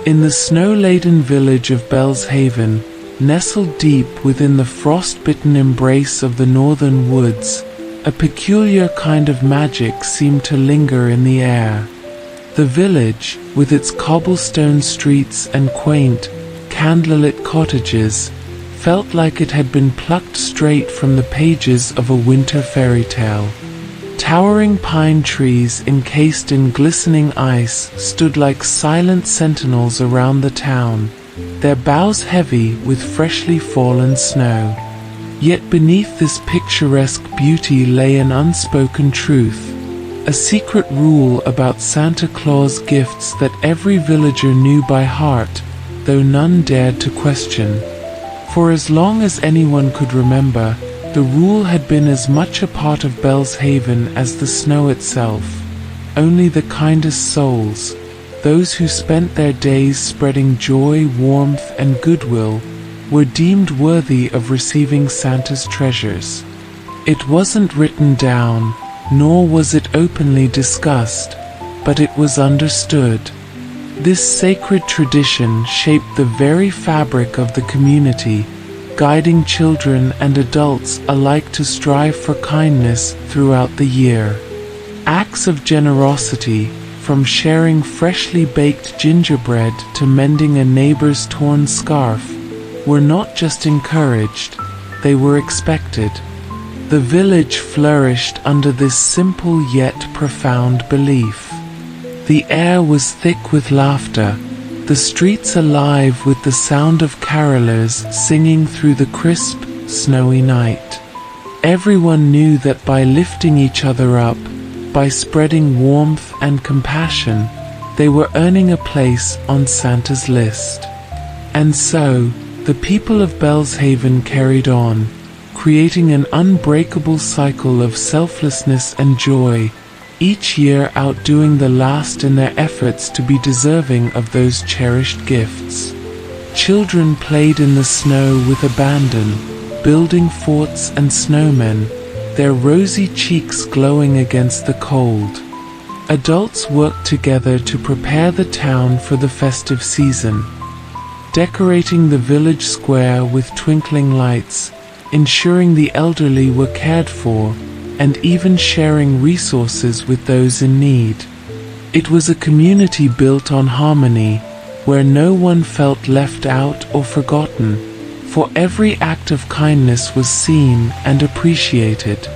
In the snow-laden village of Bellshaven, nestled deep within the frost-bitten embrace of the northern woods, a peculiar kind of magic seemed to linger in the air. The village, with its cobblestone streets and quaint, candlelit cottages, felt like it had been plucked straight from the pages of a winter fairy tale. Towering pine trees encased in glistening ice stood like silent sentinels around the town, their boughs heavy with freshly fallen snow. Yet beneath this picturesque beauty lay an unspoken truth, a secret rule about Santa Claus gifts that every villager knew by heart, though none dared to question. For as long as anyone could remember, the rule had been as much a part of Bellshaven as the snow itself. Only the kindest souls, those who spent their days spreading joy, warmth, and goodwill, were deemed worthy of receiving Santa's treasures. It wasn't written down, nor was it openly discussed, but it was understood. This sacred tradition shaped the very fabric of the community, guiding children and adults alike to strive for kindness throughout the year. Acts of generosity, from sharing freshly baked gingerbread to mending a neighbor's torn scarf, were not just encouraged, they were expected. The village flourished under this simple yet profound belief. The air was thick with laughter, the streets alive with the sound of carolers singing through the crisp, snowy night. Everyone knew that by lifting each other up, by spreading warmth and compassion, they were earning a place on Santa's list. And so, the people of Bellshaven carried on, creating an unbreakable cycle of selflessness and joy, each year outdoing the last in their efforts to be deserving of those cherished gifts. Children played in the snow with abandon, building forts and snowmen, their rosy cheeks glowing against the cold. Adults worked together to prepare the town for the festive season, decorating the village square with twinkling lights, ensuring the elderly were cared for, and even sharing resources with those in need. It was a community built on harmony, where no one felt left out or forgotten, for every act of kindness was seen and appreciated.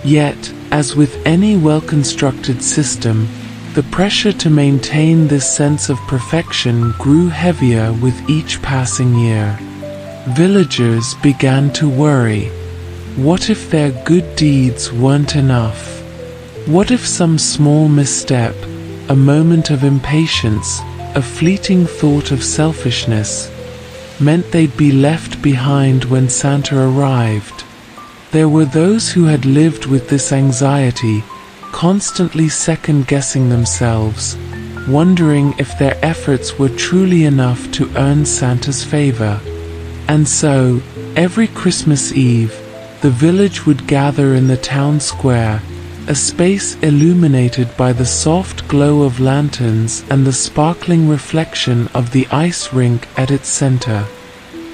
Yet, as with any well-constructed system, the pressure to maintain this sense of perfection grew heavier with each passing year. Villagers began to worry. What if their good deeds weren't enough? What if some small misstep, a moment of impatience, a fleeting thought of selfishness, meant they'd be left behind when Santa arrived? There were those who had lived with this anxiety, constantly second-guessing themselves, wondering if their efforts were truly enough to earn Santa's favor. And so, every Christmas Eve, the village would gather in the town square, a space illuminated by the soft glow of lanterns and the sparkling reflection of the ice rink at its center.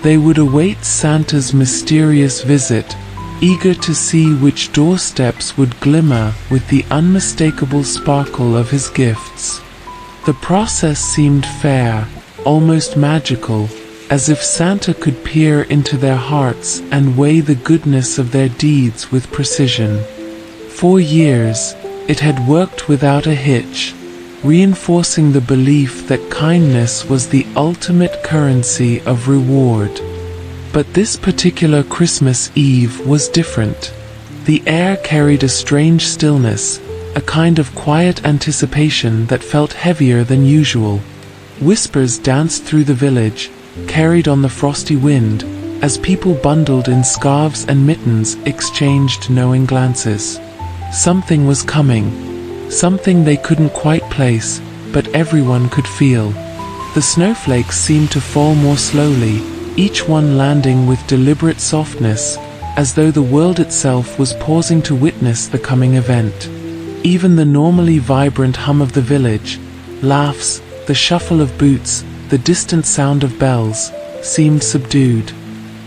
They would await Santa's mysterious visit, eager to see which doorsteps would glimmer with the unmistakable sparkle of his gifts. The process seemed fair, almost magical, as if Santa could peer into their hearts and weigh the goodness of their deeds with precision. For years, it had worked without a hitch, reinforcing the belief that kindness was the ultimate currency of reward. But this particular Christmas Eve was different. The air carried a strange stillness, a kind of quiet anticipation that felt heavier than usual. Whispers danced through the village, carried on the frosty wind, as people bundled in scarves and mittens exchanged knowing glances. Something was coming, something they couldn't quite place, but everyone could feel. The snowflakes seemed to fall more slowly, each one landing with deliberate softness, as though the world itself was pausing to witness the coming event. Even the normally vibrant hum of the village, laughs, the shuffle of boots, the distant sound of bells, seemed subdued.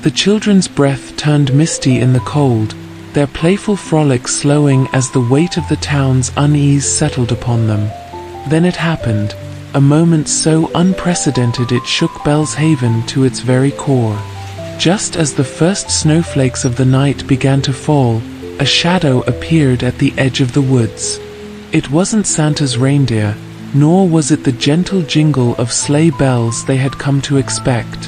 The children's breath turned misty in the cold, their playful frolic slowing as the weight of the town's unease settled upon them. Then it happened, a moment so unprecedented it shook Bellshaven to its very core. Just as the first snowflakes of the night began to fall, a shadow appeared at the edge of the woods. It wasn't Santa's reindeer, nor was it the gentle jingle of sleigh bells they had come to expect.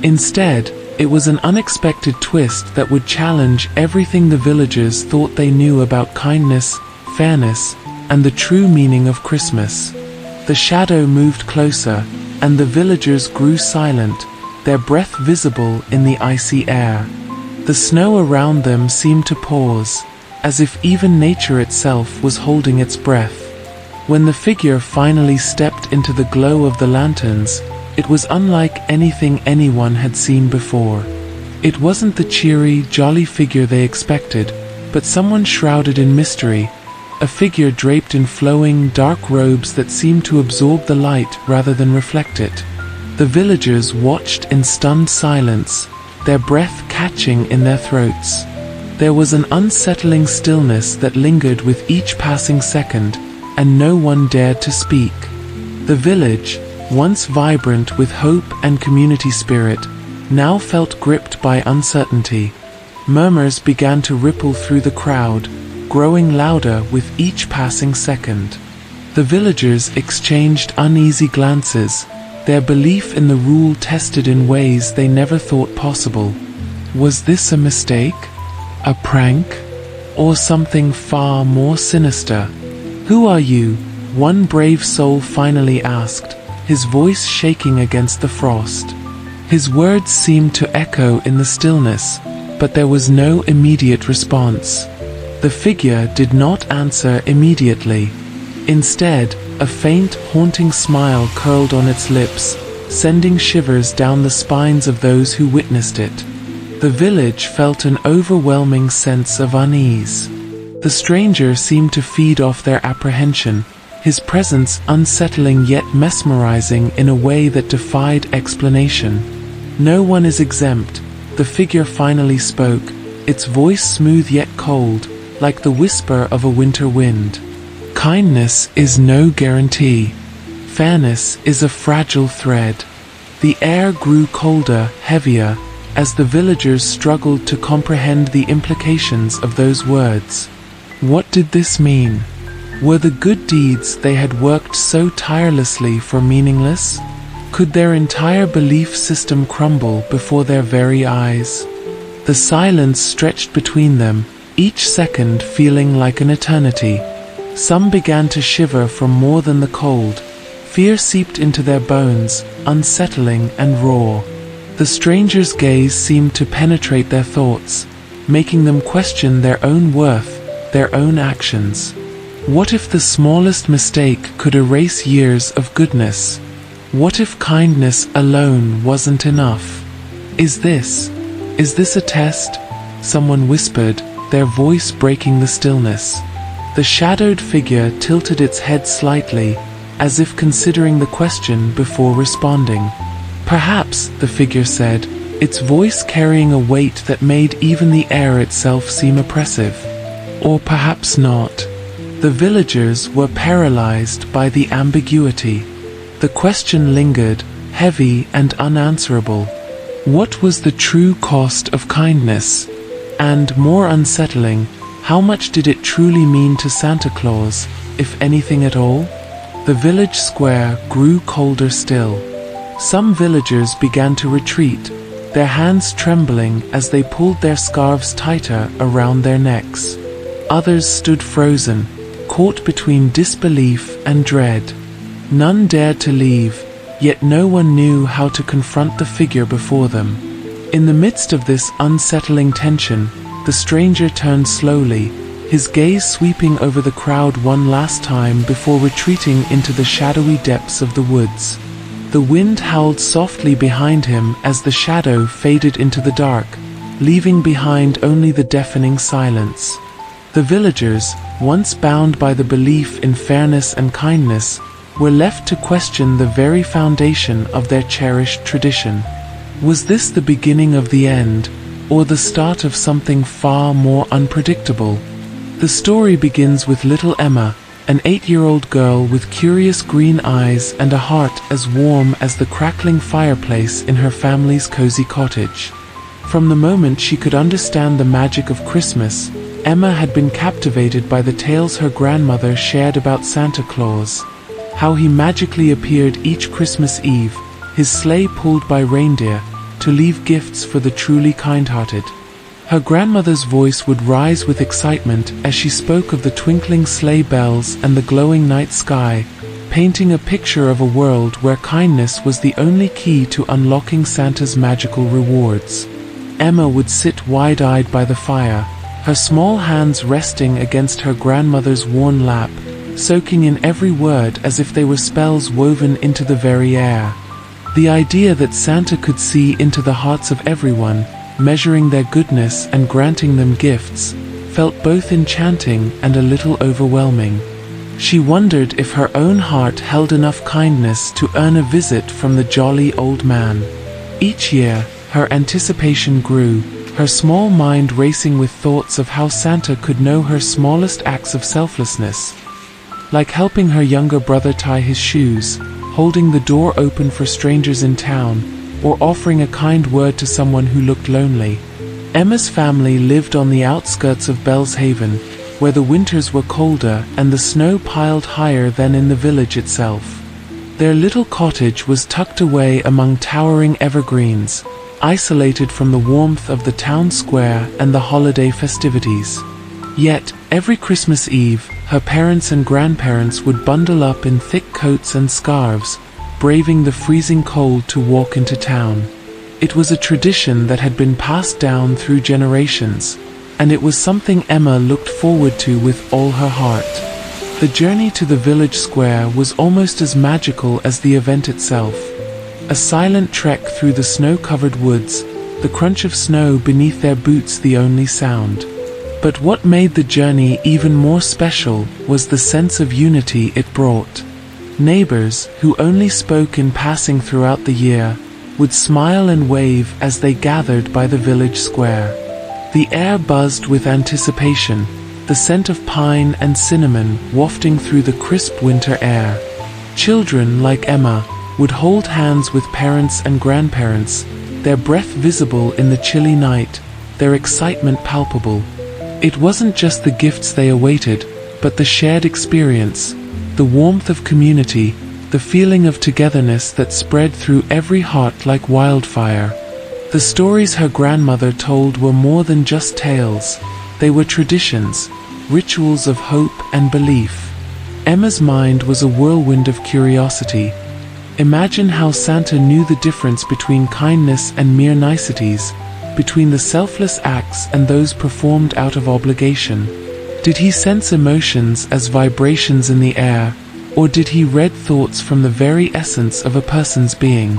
Instead, it was an unexpected twist that would challenge everything the villagers thought they knew about kindness, fairness, and the true meaning of Christmas. The shadow moved closer, and the villagers grew silent, their breath visible in the icy air. The snow around them seemed to pause, as if even nature itself was holding its breath. When the figure finally stepped into the glow of the lanterns, it was unlike anything anyone had seen before. It wasn't the cheery, jolly figure they expected, but someone shrouded in mystery, a figure draped in flowing, dark robes that seemed to absorb the light rather than reflect it. The villagers watched in stunned silence, their breath catching in their throats. There was an unsettling stillness that lingered with each passing second, and no one dared to speak. The village, once vibrant with hope and community spirit, now felt gripped by uncertainty. Murmurs began to ripple through the crowd, growing louder with each passing second. The villagers exchanged uneasy glances, their belief in the rule tested in ways they never thought possible. Was this a mistake? A prank? Or something far more sinister? "Who are you?" one brave soul finally asked, his voice shaking against the frost. His words seemed to echo in the stillness, but there was no immediate response. The figure did not answer immediately. Instead, a faint, haunting smile curled on its lips, sending shivers down the spines of those who witnessed it. The village felt an overwhelming sense of unease. The stranger seemed to feed off their apprehension, his presence unsettling yet mesmerizing in a way that defied explanation. "No one is exempt," the figure finally spoke, its voice smooth yet cold, like the whisper of a winter wind. "Kindness is no guarantee. Fairness is a fragile thread." The air grew colder, heavier, as the villagers struggled to comprehend the implications of those words. What did this mean? Were the good deeds they had worked so tirelessly for meaningless? Could their entire belief system crumble before their very eyes? The silence stretched between them, each second feeling like an eternity. Some began to shiver from more than the cold. Fear seeped into their bones, unsettling and raw. The stranger's gaze seemed to penetrate their thoughts, making them question their own worth, their own actions. What if the smallest mistake could erase years of goodness? What if kindness alone wasn't enough? Is this a test?" someone whispered, their voice breaking the stillness. The shadowed figure tilted its head slightly, as if considering the question before responding. "Perhaps," the figure said, its voice carrying a weight that made even the air itself seem oppressive. "Or perhaps not." The villagers were paralyzed by the ambiguity. The question lingered, heavy and unanswerable. What was the true cost of kindness? And, more unsettling, how much did it truly mean to Santa Claus, if anything at all? The village square grew colder still. Some villagers began to retreat, their hands trembling as they pulled their scarves tighter around their necks. Others stood frozen, caught between disbelief and dread. None dared to leave, yet no one knew how to confront the figure before them. In the midst of this unsettling tension, the stranger turned slowly, his gaze sweeping over the crowd one last time before retreating into the shadowy depths of the woods. The wind howled softly behind him as the shadow faded into the dark, leaving behind only the deafening silence. The villagers, once bound by the belief in fairness and kindness, were left to question the very foundation of their cherished tradition. Was this the beginning of the end, or the start of something far more unpredictable? The story begins with little Emma, an 8-year-old girl with curious green eyes and a heart as warm as the crackling fireplace in her family's cozy cottage. From the moment she could understand the magic of Christmas, Emma had been captivated by the tales her grandmother shared about Santa Claus. How he magically appeared each Christmas Eve, his sleigh pulled by reindeer, to leave gifts for the truly kind-hearted. Her grandmother's voice would rise with excitement as she spoke of the twinkling sleigh bells and the glowing night sky, painting a picture of a world where kindness was the only key to unlocking Santa's magical rewards. Emma would sit wide-eyed by the fire, her small hands resting against her grandmother's worn lap, soaking in every word as if they were spells woven into the very air. The idea that Santa could see into the hearts of everyone, measuring their goodness and granting them gifts, felt both enchanting and a little overwhelming. She wondered if her own heart held enough kindness to earn a visit from the jolly old man. Each year, her anticipation grew, her small mind racing with thoughts of how Santa could know her smallest acts of selflessness. Like helping her younger brother tie his shoes, holding the door open for strangers in town, or offering a kind word to someone who looked lonely. Emma's family lived on the outskirts of Bellshaven, where the winters were colder and the snow piled higher than in the village itself. Their little cottage was tucked away among towering evergreens, isolated from the warmth of the town square and the holiday festivities. Yet, every Christmas Eve, her parents and grandparents would bundle up in thick coats and scarves, braving the freezing cold to walk into town. It was a tradition that had been passed down through generations, and it was something Emma looked forward to with all her heart. The journey to the village square was almost as magical as the event itself. A silent trek through the snow-covered woods, the crunch of snow beneath their boots the only sound. But what made the journey even more special was the sense of unity it brought. Neighbors, who only spoke in passing throughout the year, would smile and wave as they gathered by the village square. The air buzzed with anticipation, the scent of pine and cinnamon wafting through the crisp winter air. Children like Emma would hold hands with parents and grandparents, their breath visible in the chilly night, their excitement palpable. It wasn't just the gifts they awaited, but the shared experience, the warmth of community, the feeling of togetherness that spread through every heart like wildfire. The stories her grandmother told were more than just tales. They were traditions, rituals of hope and belief. Emma's mind was a whirlwind of curiosity. Imagine how Santa knew the difference between kindness and mere niceties, between the selfless acts and those performed out of obligation. Did he sense emotions as vibrations in the air, or did he read thoughts from the very essence of a person's being?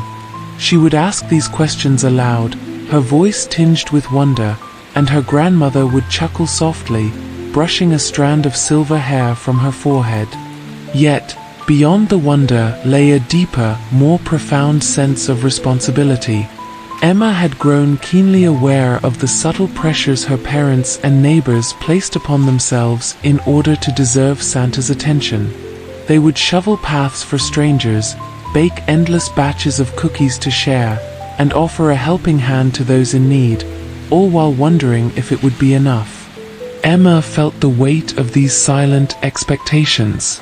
She would ask these questions aloud, her voice tinged with wonder, and her grandmother would chuckle softly, brushing a strand of silver hair from her forehead. Yet, beyond the wonder lay a deeper, more profound sense of responsibility. Emma had grown keenly aware of the subtle pressures her parents and neighbors placed upon themselves in order to deserve Santa's attention. They would shovel paths for strangers, bake endless batches of cookies to share, and offer a helping hand to those in need, all while wondering if it would be enough. Emma felt the weight of these silent expectations.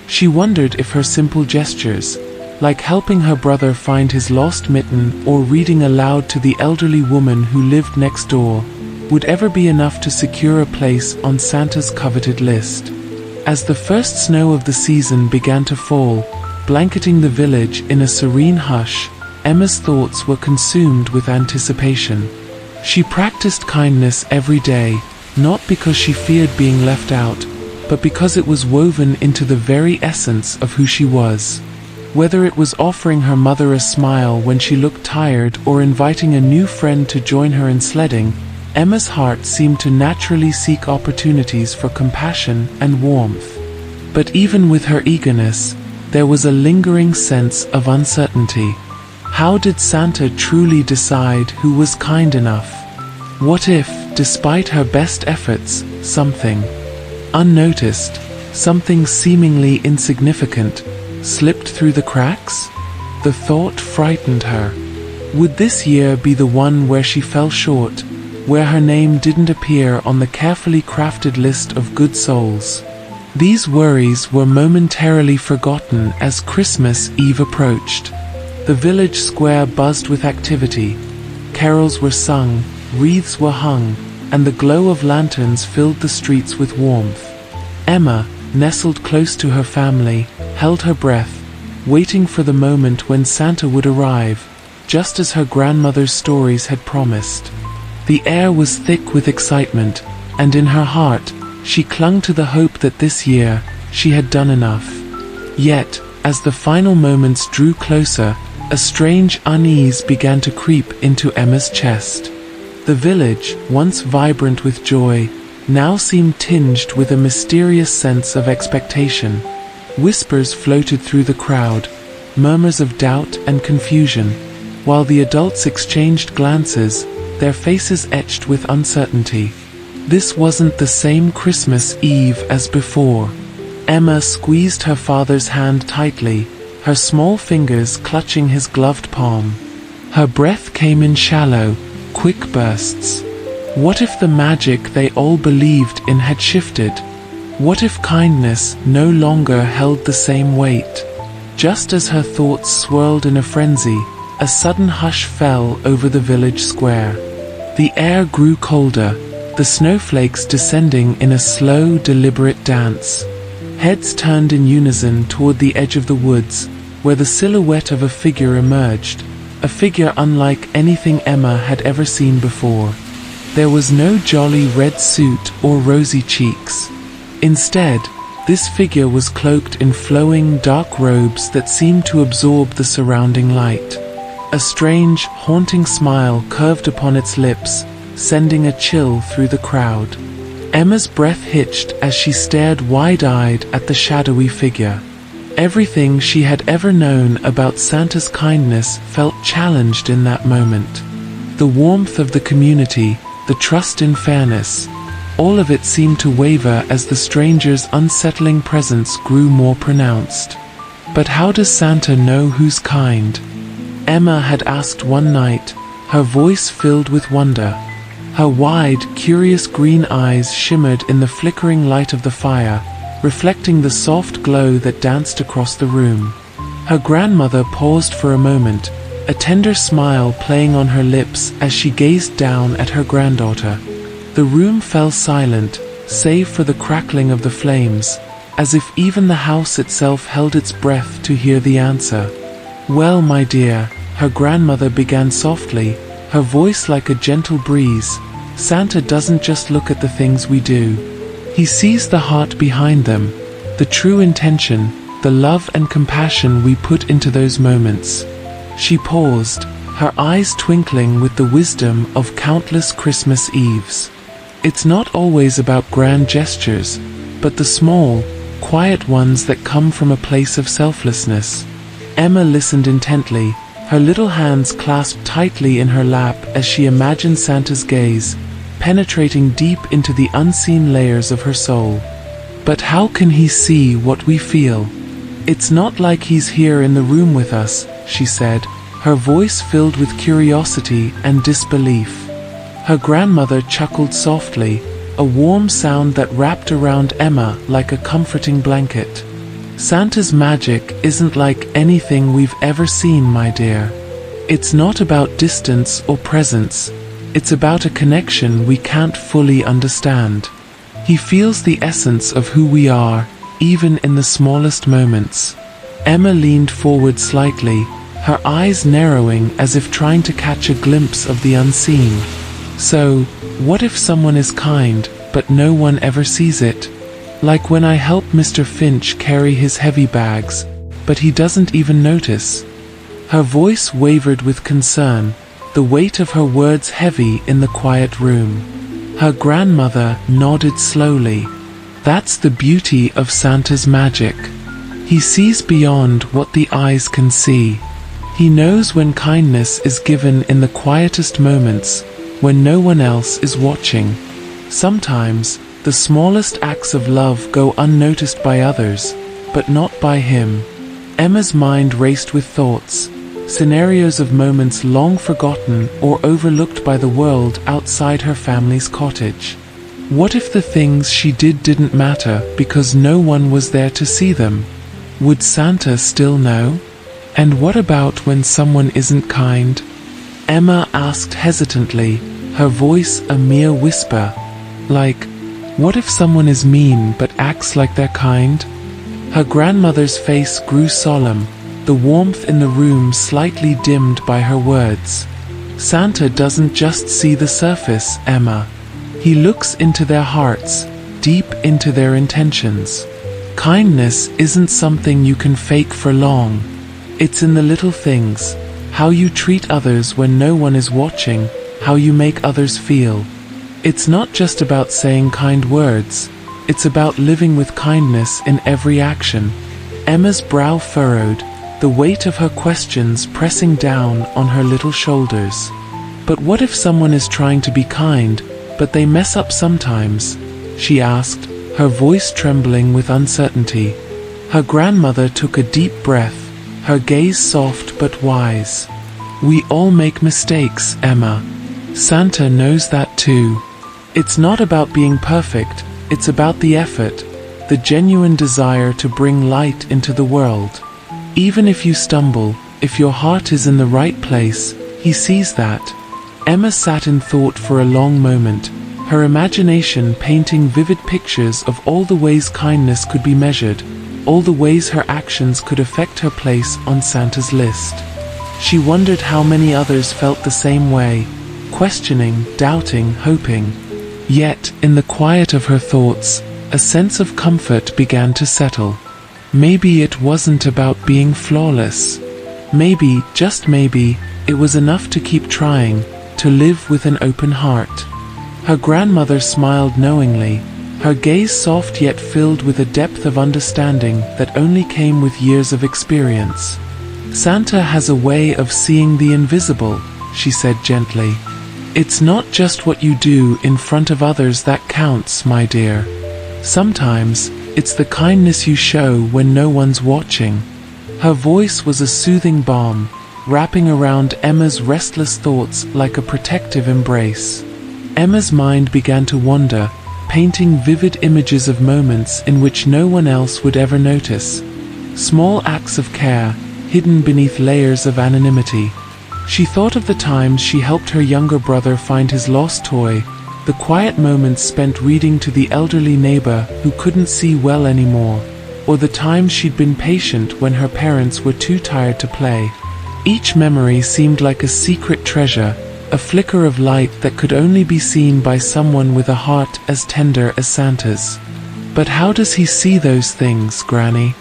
She wondered if her simple gestures, like helping her brother find his lost mitten or reading aloud to the elderly woman who lived next door, would ever be enough to secure a place on Santa's coveted list. As the first snow of the season began to fall, blanketing the village in a serene hush, Emma's thoughts were consumed with anticipation. She practiced kindness every day, not because she feared being left out, but because it was woven into the very essence of who she was. Whether it was offering her mother a smile when she looked tired or inviting a new friend to join her in sledding, Emma's heart seemed to naturally seek opportunities for compassion and warmth. But even with her eagerness, there was a lingering sense of uncertainty. How did Santa truly decide who was kind enough? What if, despite her best efforts, something unnoticed, something seemingly insignificant, slipped through the cracks? The thought frightened her. Would this year be the one where she fell short, where her name didn't appear on the carefully crafted list of good souls? These worries were momentarily forgotten as Christmas Eve approached. The village square buzzed with activity. Carols were sung, wreaths were hung, and the glow of lanterns filled the streets with warmth. Emma, nestled close to her family, held her breath, waiting for the moment when Santa would arrive, just as her grandmother's stories had promised. The air was thick with excitement, and in her heart, she clung to the hope that this year, she had done enough. Yet, as the final moments drew closer, a strange unease began to creep into Emma's chest. The village, once vibrant with joy, now seemed tinged with a mysterious sense of expectation. Whispers floated through the crowd, murmurs of doubt and confusion, while the adults exchanged glances, their faces etched with uncertainty. This wasn't the same Christmas Eve as before. Emma squeezed her father's hand tightly, her small fingers clutching his gloved palm. Her breath came in shallow, quick bursts. What if the magic they all believed in had shifted? What if kindness no longer held the same weight? Just as her thoughts swirled in a frenzy, a sudden hush fell over the village square. The air grew colder, the snowflakes descending in a slow, deliberate dance. Heads turned in unison toward the edge of the woods, where the silhouette of a figure emerged, a figure unlike anything Emma had ever seen before. There was no jolly red suit or rosy cheeks. Instead, this figure was cloaked in flowing, dark robes that seemed to absorb the surrounding light. A strange, haunting smile curved upon its lips, sending a chill through the crowd. Emma's breath hitched as she stared wide-eyed at the shadowy figure. Everything she had ever known about Santa's kindness felt challenged in that moment. The warmth of the community, the trust in fairness, all of it seemed to waver as the stranger's unsettling presence grew more pronounced. But how does Santa know who's kind? Emma had asked one night, her voice filled with wonder. Her wide, curious green eyes shimmered in the flickering light of the fire, reflecting the soft glow that danced across the room. Her grandmother paused for a moment, a tender smile playing on her lips as she gazed down at her granddaughter. The room fell silent, save for the crackling of the flames, as if even the house itself held its breath to hear the answer. "Well, my dear," her grandmother began softly, her voice like a gentle breeze, "Santa doesn't just look at the things we do. He sees the heart behind them, the true intention, the love and compassion we put into those moments." She paused, her eyes twinkling with the wisdom of countless Christmas Eves. It's not always about grand gestures, but the small, quiet ones that come from a place of selflessness. Emma listened intently, her little hands clasped tightly in her lap as she imagined Santa's gaze, penetrating deep into the unseen layers of her soul. But how can he see what we feel? It's not like he's here in the room with us, she said, her voice filled with curiosity and disbelief. Her grandmother chuckled softly, a warm sound that wrapped around Emma like a comforting blanket. Santa's magic isn't like anything we've ever seen, my dear. It's not about distance or presence. It's about a connection we can't fully understand. He feels the essence of who we are, even in the smallest moments. Emma leaned forward slightly, her eyes narrowing as if trying to catch a glimpse of the unseen. So, what if someone is kind, but no one ever sees it? Like when I help Mr. Finch carry his heavy bags, but he doesn't even notice. Her voice wavered with concern, the weight of her words heavy in the quiet room. Her grandmother nodded slowly. That's the beauty of Santa's magic. He sees beyond what the eyes can see. He knows when kindness is given in the quietest moments, when no one else is watching. Sometimes, the smallest acts of love go unnoticed by others, but not by him. Emma's mind raced with thoughts, scenarios of moments long forgotten or overlooked by the world outside her family's cottage. What if the things she did didn't matter because no one was there to see them? Would Santa still know? And what about when someone isn't kind? Emma asked hesitantly, her voice a mere whisper. Like, what if someone is mean but acts like they're kind? Her grandmother's face grew solemn, the warmth in the room slightly dimmed by her words. Santa doesn't just see the surface, Emma. He looks into their hearts, deep into their intentions. Kindness isn't something you can fake for long. It's in the little things, how you treat others when no one is watching, how you make others feel. It's not just about saying kind words, it's about living with kindness in every action. Emma's brow furrowed, the weight of her questions pressing down on her little shoulders. But what if someone is trying to be kind, but they mess up sometimes? She asked, her voice trembling with uncertainty. Her grandmother took a deep breath, her gaze soft but wise. We all make mistakes, Emma. Santa knows that too. It's not about being perfect, it's about the effort, the genuine desire to bring light into the world. Even if you stumble, if your heart is in the right place, he sees that. Emma sat in thought for a long moment, her imagination painting vivid pictures of all the ways kindness could be measured, all the ways her actions could affect her place on Santa's list. She wondered how many others felt the same way, questioning, doubting, hoping. Yet, in the quiet of her thoughts, a sense of comfort began to settle. Maybe it wasn't about being flawless. Maybe, just maybe, it was enough to keep trying, to live with an open heart. Her grandmother smiled knowingly, her gaze soft yet filled with a depth of understanding that only came with years of experience. Santa has a way of seeing the invisible, she said gently. It's not just what you do in front of others that counts, my dear. Sometimes, it's the kindness you show when no one's watching. Her voice was a soothing balm, wrapping around Emma's restless thoughts like a protective embrace. Emma's mind began to wander, painting vivid images of moments in which no one else would ever notice. Small acts of care, hidden beneath layers of anonymity. She thought of the times she helped her younger brother find his lost toy, the quiet moments spent reading to the elderly neighbor who couldn't see well anymore, or the times she'd been patient when her parents were too tired to play. Each memory seemed like a secret treasure, a flicker of light that could only be seen by someone with a heart as tender as Santa's. But how does he see those things, Granny?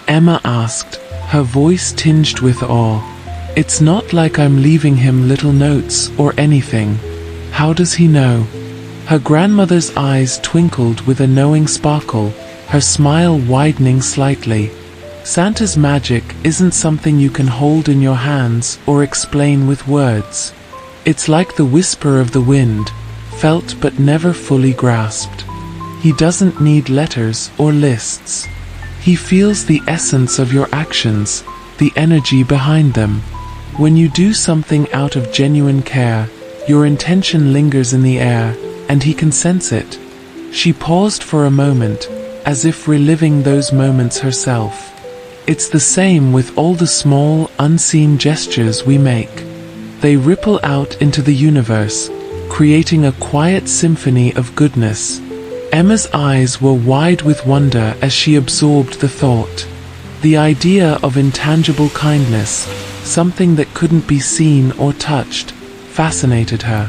Emma asked, her voice tinged with awe. It's not like I'm leaving him little notes or anything. How does he know? Her grandmother's eyes twinkled with a knowing sparkle, her smile widening slightly. Santa's magic isn't something you can hold in your hands or explain with words. It's like the whisper of the wind, felt but never fully grasped. He doesn't need letters or lists. He feels the essence of your actions, the energy behind them. When you do something out of genuine care, your intention lingers in the air, and he can sense it. She paused for a moment, as if reliving those moments herself. It's the same with all the small, unseen gestures we make. They ripple out into the universe, creating a quiet symphony of goodness. Emma's eyes were wide with wonder as she absorbed the thought. The idea of intangible kindness, something that couldn't be seen or touched, fascinated her.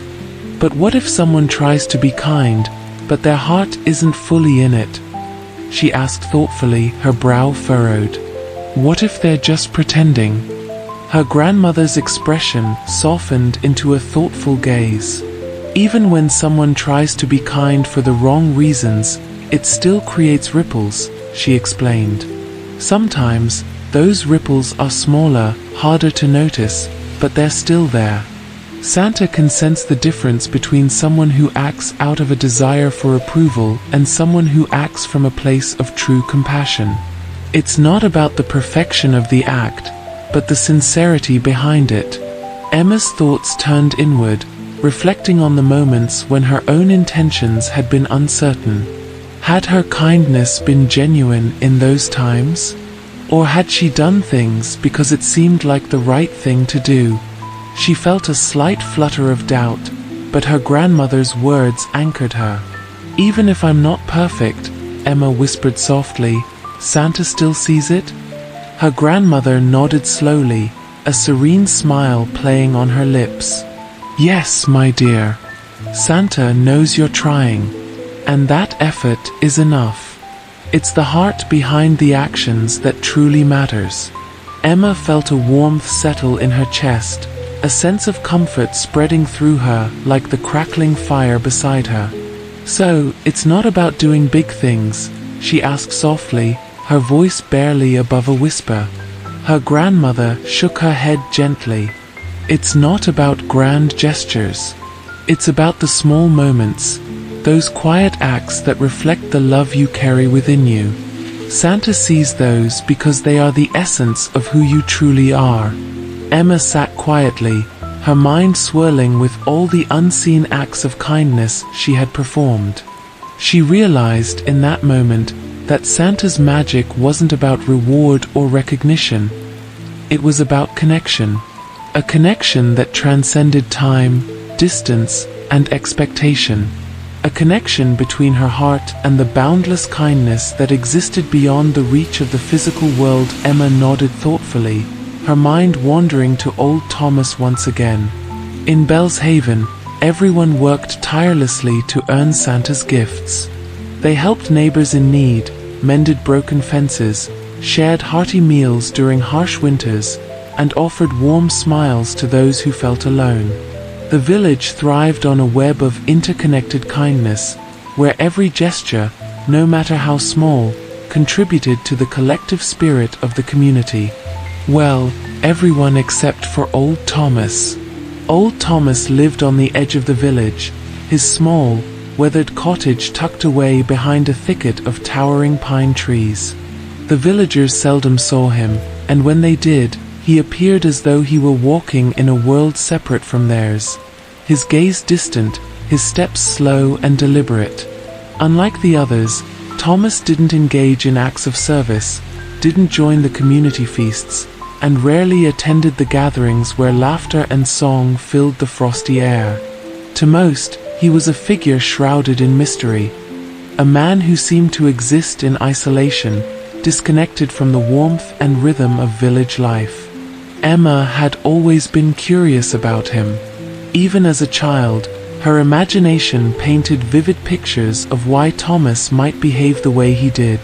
But what if someone tries to be kind, but their heart isn't fully in it? She asked thoughtfully, her brow furrowed. What if they're just pretending? Her grandmother's expression softened into a thoughtful gaze. Even when someone tries to be kind for the wrong reasons, it still creates ripples, she explained. Sometimes, those ripples are smaller, harder to notice, but they're still there. Santa can sense the difference between someone who acts out of a desire for approval and someone who acts from a place of true compassion. It's not about the perfection of the act, but the sincerity behind it. Emma's thoughts turned inward, reflecting on the moments when her own intentions had been uncertain. Had her kindness been genuine in those times? Or had she done things because it seemed like the right thing to do? She felt a slight flutter of doubt, but her grandmother's words anchored her. "Even if I'm not perfect," Emma whispered softly, "Santa still sees it?" Her grandmother nodded slowly, a serene smile playing on her lips. "Yes, my dear. Santa knows you're trying. And that effort is enough. It's the heart behind the actions that truly matters." Emma felt a warmth settle in her chest, a sense of comfort spreading through her like the crackling fire beside her. "So, it's not about doing big things?" she asked softly, her voice barely above a whisper. Her grandmother shook her head gently. "It's not about grand gestures. It's about the small moments, those quiet acts that reflect the love you carry within you. Santa sees those because they are the essence of who you truly are." Emma sat quietly, her mind swirling with all the unseen acts of kindness she had performed. She realized in that moment that Santa's magic wasn't about reward or recognition. It was about connection. A connection that transcended time, distance, and expectation. A connection between her heart and the boundless kindness that existed beyond the reach of the physical world. Emma nodded thoughtfully, her mind wandering to old Thomas once again. In Bell's Haven, everyone worked tirelessly to earn Santa's gifts. They helped neighbors in need, mended broken fences, shared hearty meals during harsh winters, and offered warm smiles to those who felt alone. The village thrived on a web of interconnected kindness, where every gesture, no matter how small, contributed to the collective spirit of the community. Well, everyone except for old Thomas. Old Thomas lived on the edge of the village, his small, weathered cottage tucked away behind a thicket of towering pine trees. The villagers seldom saw him, and when they did, he appeared as though he were walking in a world separate from theirs. His gaze distant, his steps slow and deliberate. Unlike the others, Thomas didn't engage in acts of service, didn't join the community feasts, and rarely attended the gatherings where laughter and song filled the frosty air. To most, he was a figure shrouded in mystery, a man who seemed to exist in isolation, disconnected from the warmth and rhythm of village life. Emma had always been curious about him. Even as a child, her imagination painted vivid pictures of why Thomas might behave the way he did.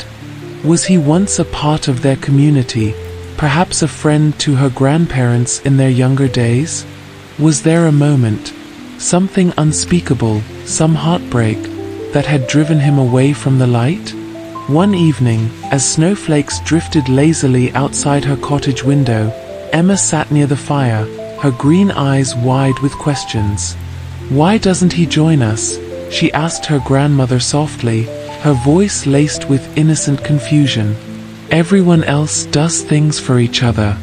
Was he once a part of their community, perhaps a friend to her grandparents in their younger days? Was there a moment, something unspeakable, some heartbreak, that had driven him away from the light? One evening, as snowflakes drifted lazily outside her cottage window, Emma sat near the fire, her green eyes wide with questions. "Why doesn't he join us?" she asked her grandmother softly, her voice laced with innocent confusion. "Everyone else does things for each other.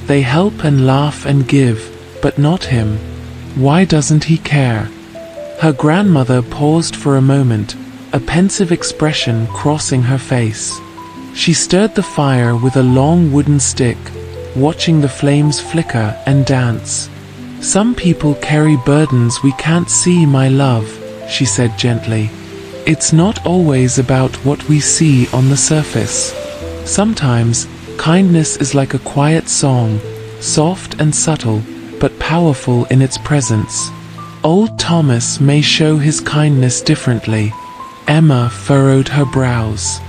They help and laugh and give, but not him. Why doesn't he care?" Her grandmother paused for a moment, a pensive expression crossing her face. She stirred the fire with a long wooden stick, watching the flames flicker and dance. "Some people carry burdens we can't see, my love," she said gently. "It's not always about what we see on the surface. Sometimes, kindness is like a quiet song, soft and subtle, but powerful in its presence. Old Thomas may show his kindness differently." Emma furrowed her brows.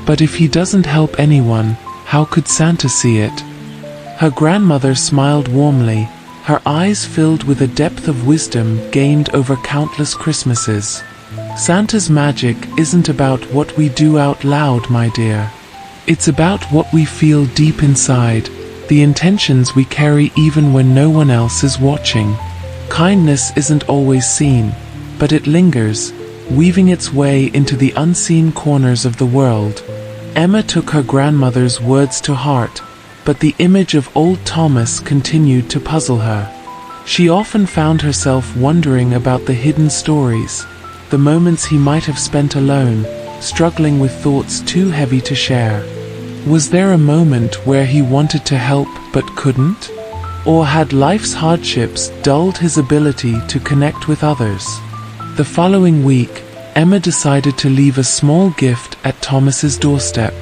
"But if he doesn't help anyone, how could Santa see it?" Her grandmother smiled warmly, her eyes filled with a depth of wisdom gained over countless Christmases. "Santa's magic isn't about what we do out loud, my dear. It's about what we feel deep inside, the intentions we carry even when no one else is watching. Kindness isn't always seen, but it lingers, weaving its way into the unseen corners of the world. Emma took her grandmother's words to heart, but the image of old Thomas continued to puzzle her. She often found herself wondering about the hidden stories, the moments he might have spent alone, struggling with thoughts too heavy to share. Was there a moment where he wanted to help but couldn't? Or had life's hardships dulled his ability to connect with others? The following week, Emma decided to leave a small gift at Thomas's doorstep.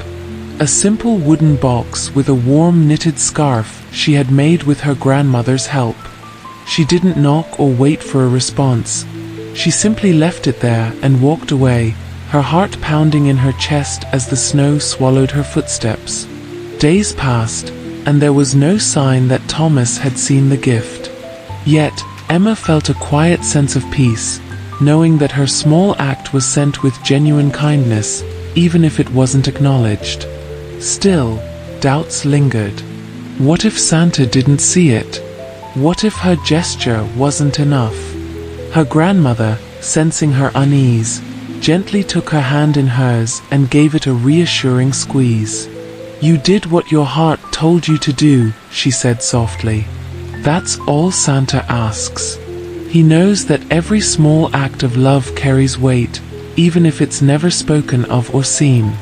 A simple wooden box with a warm knitted scarf she had made with her grandmother's help. She didn't knock or wait for a response. She simply left it there and walked away, her heart pounding in her chest as the snow swallowed her footsteps. Days passed, and there was no sign that Thomas had seen the gift. Yet, Emma felt a quiet sense of peace, knowing that her small act was sent with genuine kindness, even if it wasn't acknowledged. Still, doubts lingered. What if Santa didn't see it? What if her gesture wasn't enough? Her grandmother, sensing her unease, gently took her hand in hers and gave it a reassuring squeeze. "You did what your heart told you to do," she said softly. "That's all Santa asks. He knows that every small act of love carries weight, even if it's never spoken of or seen.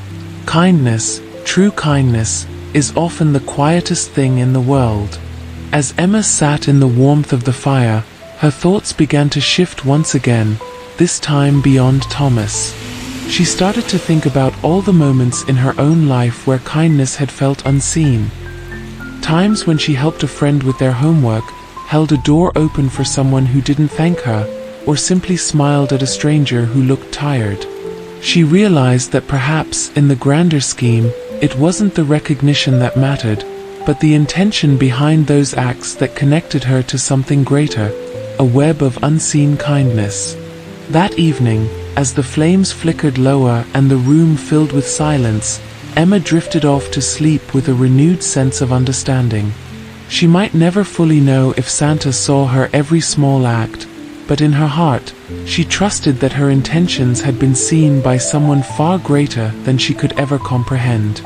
Kindness, true kindness, is often the quietest thing in the world." As Emma sat in the warmth of the fire, her thoughts began to shift once again, this time beyond Thomas. She started to think about all the moments in her own life where kindness had felt unseen. Times when she helped a friend with their homework, held a door open for someone who didn't thank her, or simply smiled at a stranger who looked tired. She realized that perhaps, in the grander scheme, it wasn't the recognition that mattered, but the intention behind those acts that connected her to something greater, a web of unseen kindness. That evening, as the flames flickered lower and the room filled with silence, Emma drifted off to sleep with a renewed sense of understanding. She might never fully know if Santa saw her every small act, but in her heart, she trusted that her intentions had been seen by someone far greater than she could ever comprehend.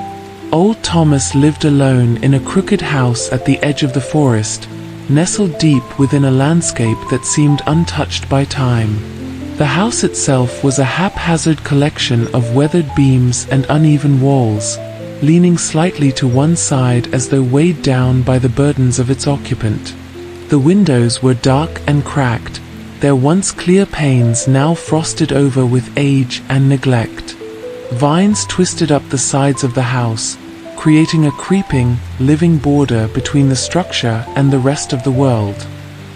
Old Thomas lived alone in a crooked house at the edge of the forest, nestled deep within a landscape that seemed untouched by time. The house itself was a haphazard collection of weathered beams and uneven walls, leaning slightly to one side as though weighed down by the burdens of its occupant. The windows were dark and cracked, their once clear panes now frosted over with age and neglect. Vines twisted up the sides of the house, creating a creeping, living border between the structure and the rest of the world.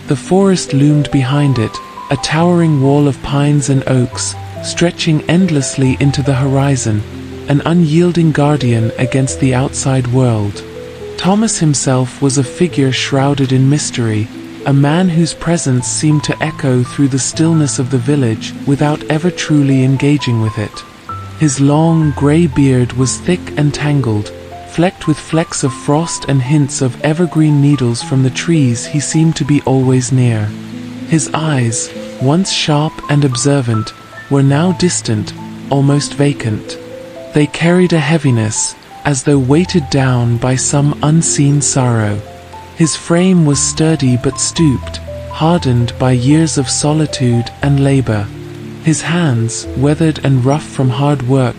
The forest loomed behind it, a towering wall of pines and oaks, stretching endlessly into the horizon, an unyielding guardian against the outside world. Thomas himself was a figure shrouded in mystery, a man whose presence seemed to echo through the stillness of the village without ever truly engaging with it. His long, grey beard was thick and tangled, flecked with flecks of frost and hints of evergreen needles from the trees he seemed to be always near. His eyes, once sharp and observant, were now distant, almost vacant. They carried a heaviness, as though weighted down by some unseen sorrow. His frame was sturdy but stooped, hardened by years of solitude and labor. His hands, weathered and rough from hard work,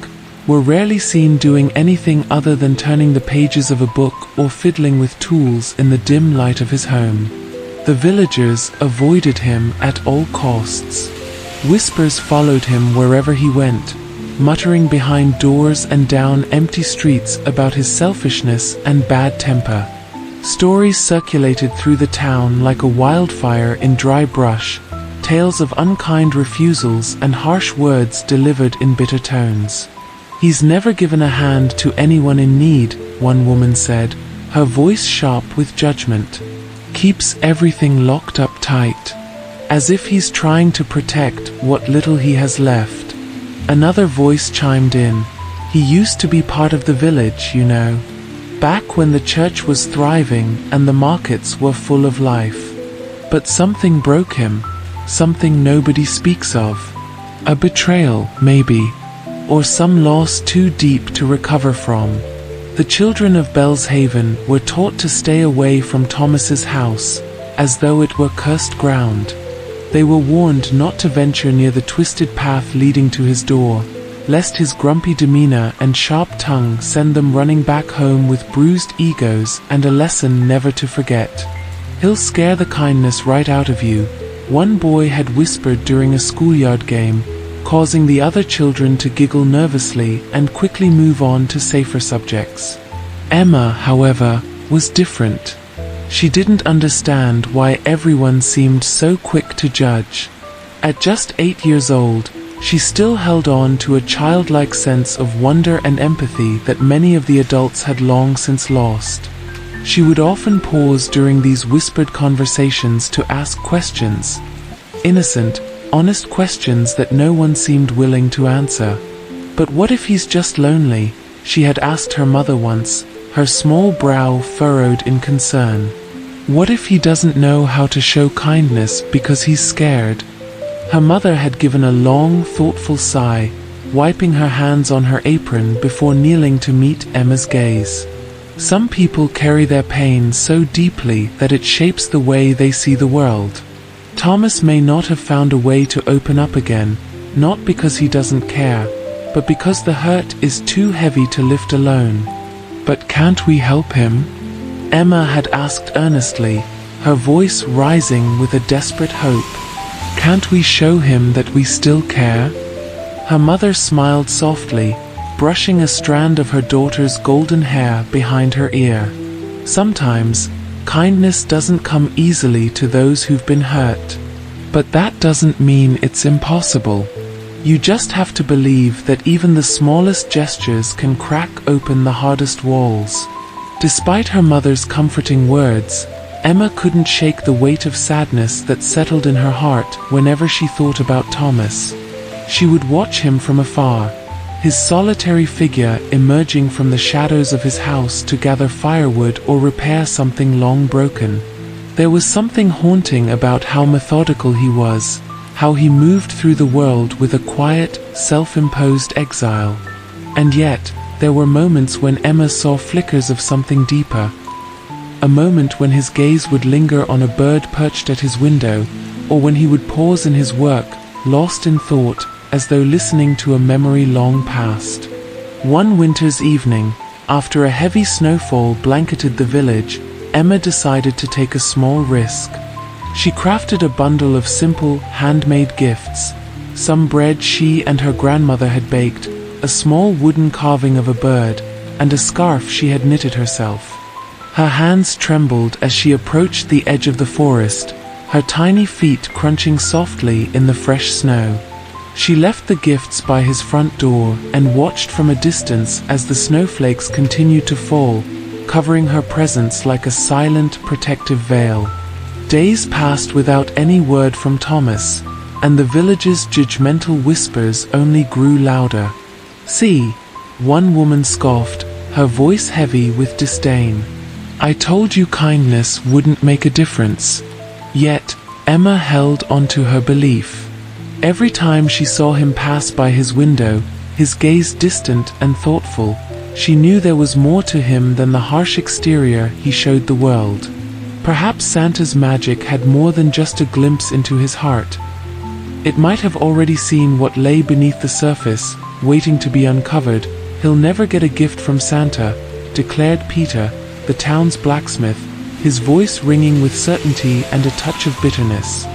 were rarely seen doing anything other than turning the pages of a book or fiddling with tools in the dim light of his home. The villagers avoided him at all costs. Whispers followed him wherever he went, muttering behind doors and down empty streets about his selfishness and bad temper. Stories circulated through the town like a wildfire in dry brush, tales of unkind refusals and harsh words delivered in bitter tones. "He's never given a hand to anyone in need," one woman said, her voice sharp with judgment. "Keeps everything locked up tight, as if he's trying to protect what little he has left." Another voice chimed in, He used to be part of the village, you know. Back when the church was thriving and the markets were full of life. But something broke him, something nobody speaks of. A betrayal, maybe, or some loss too deep to recover from. The children of Bellshaven were taught to stay away from Thomas's house, as though it were cursed ground. They were warned not to venture near the twisted path leading to his door, lest his grumpy demeanor and sharp tongue send them running back home with bruised egos and a lesson never to forget. "He'll scare the kindness right out of you," one boy had whispered during a schoolyard game, causing the other children to giggle nervously and quickly move on to safer subjects. Emma, however, was different. She didn't understand why everyone seemed so quick to judge. At just 8 years old, she still held on to a childlike sense of wonder and empathy that many of the adults had long since lost. She would often pause during these whispered conversations to ask questions. Innocent, honest questions that no one seemed willing to answer. "But what if he's just lonely?" she had asked her mother once, her small brow furrowed in concern. "What if he doesn't know how to show kindness because he's scared?" Her mother had given a long, thoughtful sigh, wiping her hands on her apron before kneeling to meet Emma's gaze. Some people carry their pain so deeply that it shapes the way they see the world. Thomas may not have found a way to open up again, not because he doesn't care, but because the hurt is too heavy to lift alone. "But can't we help him?" Emma had asked earnestly, her voice rising with a desperate hope. "Can't we show him that we still care?" Her mother smiled softly, brushing a strand of her daughter's golden hair behind her ear. "Sometimes, kindness doesn't come easily to those who've been hurt. But that doesn't mean it's impossible. You just have to believe that even the smallest gestures can crack open the hardest walls." Despite her mother's comforting words, Emma couldn't shake the weight of sadness that settled in her heart whenever she thought about Thomas. She would watch him from afar, his solitary figure emerging from the shadows of his house to gather firewood or repair something long broken. There was something haunting about how methodical he was, how he moved through the world with a quiet, self-imposed exile. And yet, there were moments when Emma saw flickers of something deeper. A moment when his gaze would linger on a bird perched at his window, or when he would pause in his work, lost in thought, as though listening to a memory long past. One winter's evening, after a heavy snowfall blanketed the village, Emma decided to take a small risk. She crafted a bundle of simple, handmade gifts, some bread she and her grandmother had baked, a small wooden carving of a bird, and a scarf she had knitted herself. Her hands trembled as she approached the edge of the forest, her tiny feet crunching softly in the fresh snow. She left the gifts by his front door and watched from a distance as the snowflakes continued to fall, covering her presence like a silent, protective veil. Days passed without any word from Thomas, and the village's judgmental whispers only grew louder. "See," one woman scoffed, her voice heavy with disdain. "I told you kindness wouldn't make a difference." Yet, Emma held onto her belief. Every time she saw him pass by his window, his gaze distant and thoughtful, she knew there was more to him than the harsh exterior he showed the world. Perhaps Santa's magic had more than just a glimpse into his heart. It might have already seen what lay beneath the surface, waiting to be uncovered. "He'll never get a gift from Santa," declared Peter, the town's blacksmith, his voice ringing with certainty and a touch of bitterness.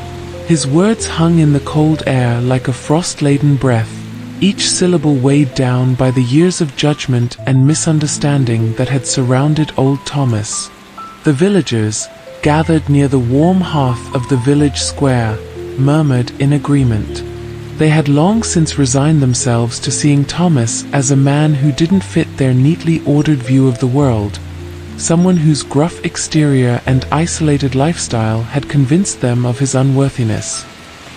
His words hung in the cold air like a frost-laden breath, each syllable weighed down by the years of judgment and misunderstanding that had surrounded old Thomas. The villagers, gathered near the warm hearth of the village square, murmured in agreement. They had long since resigned themselves to seeing Thomas as a man who didn't fit their neatly ordered view of the world, someone whose gruff exterior and isolated lifestyle had convinced them of his unworthiness.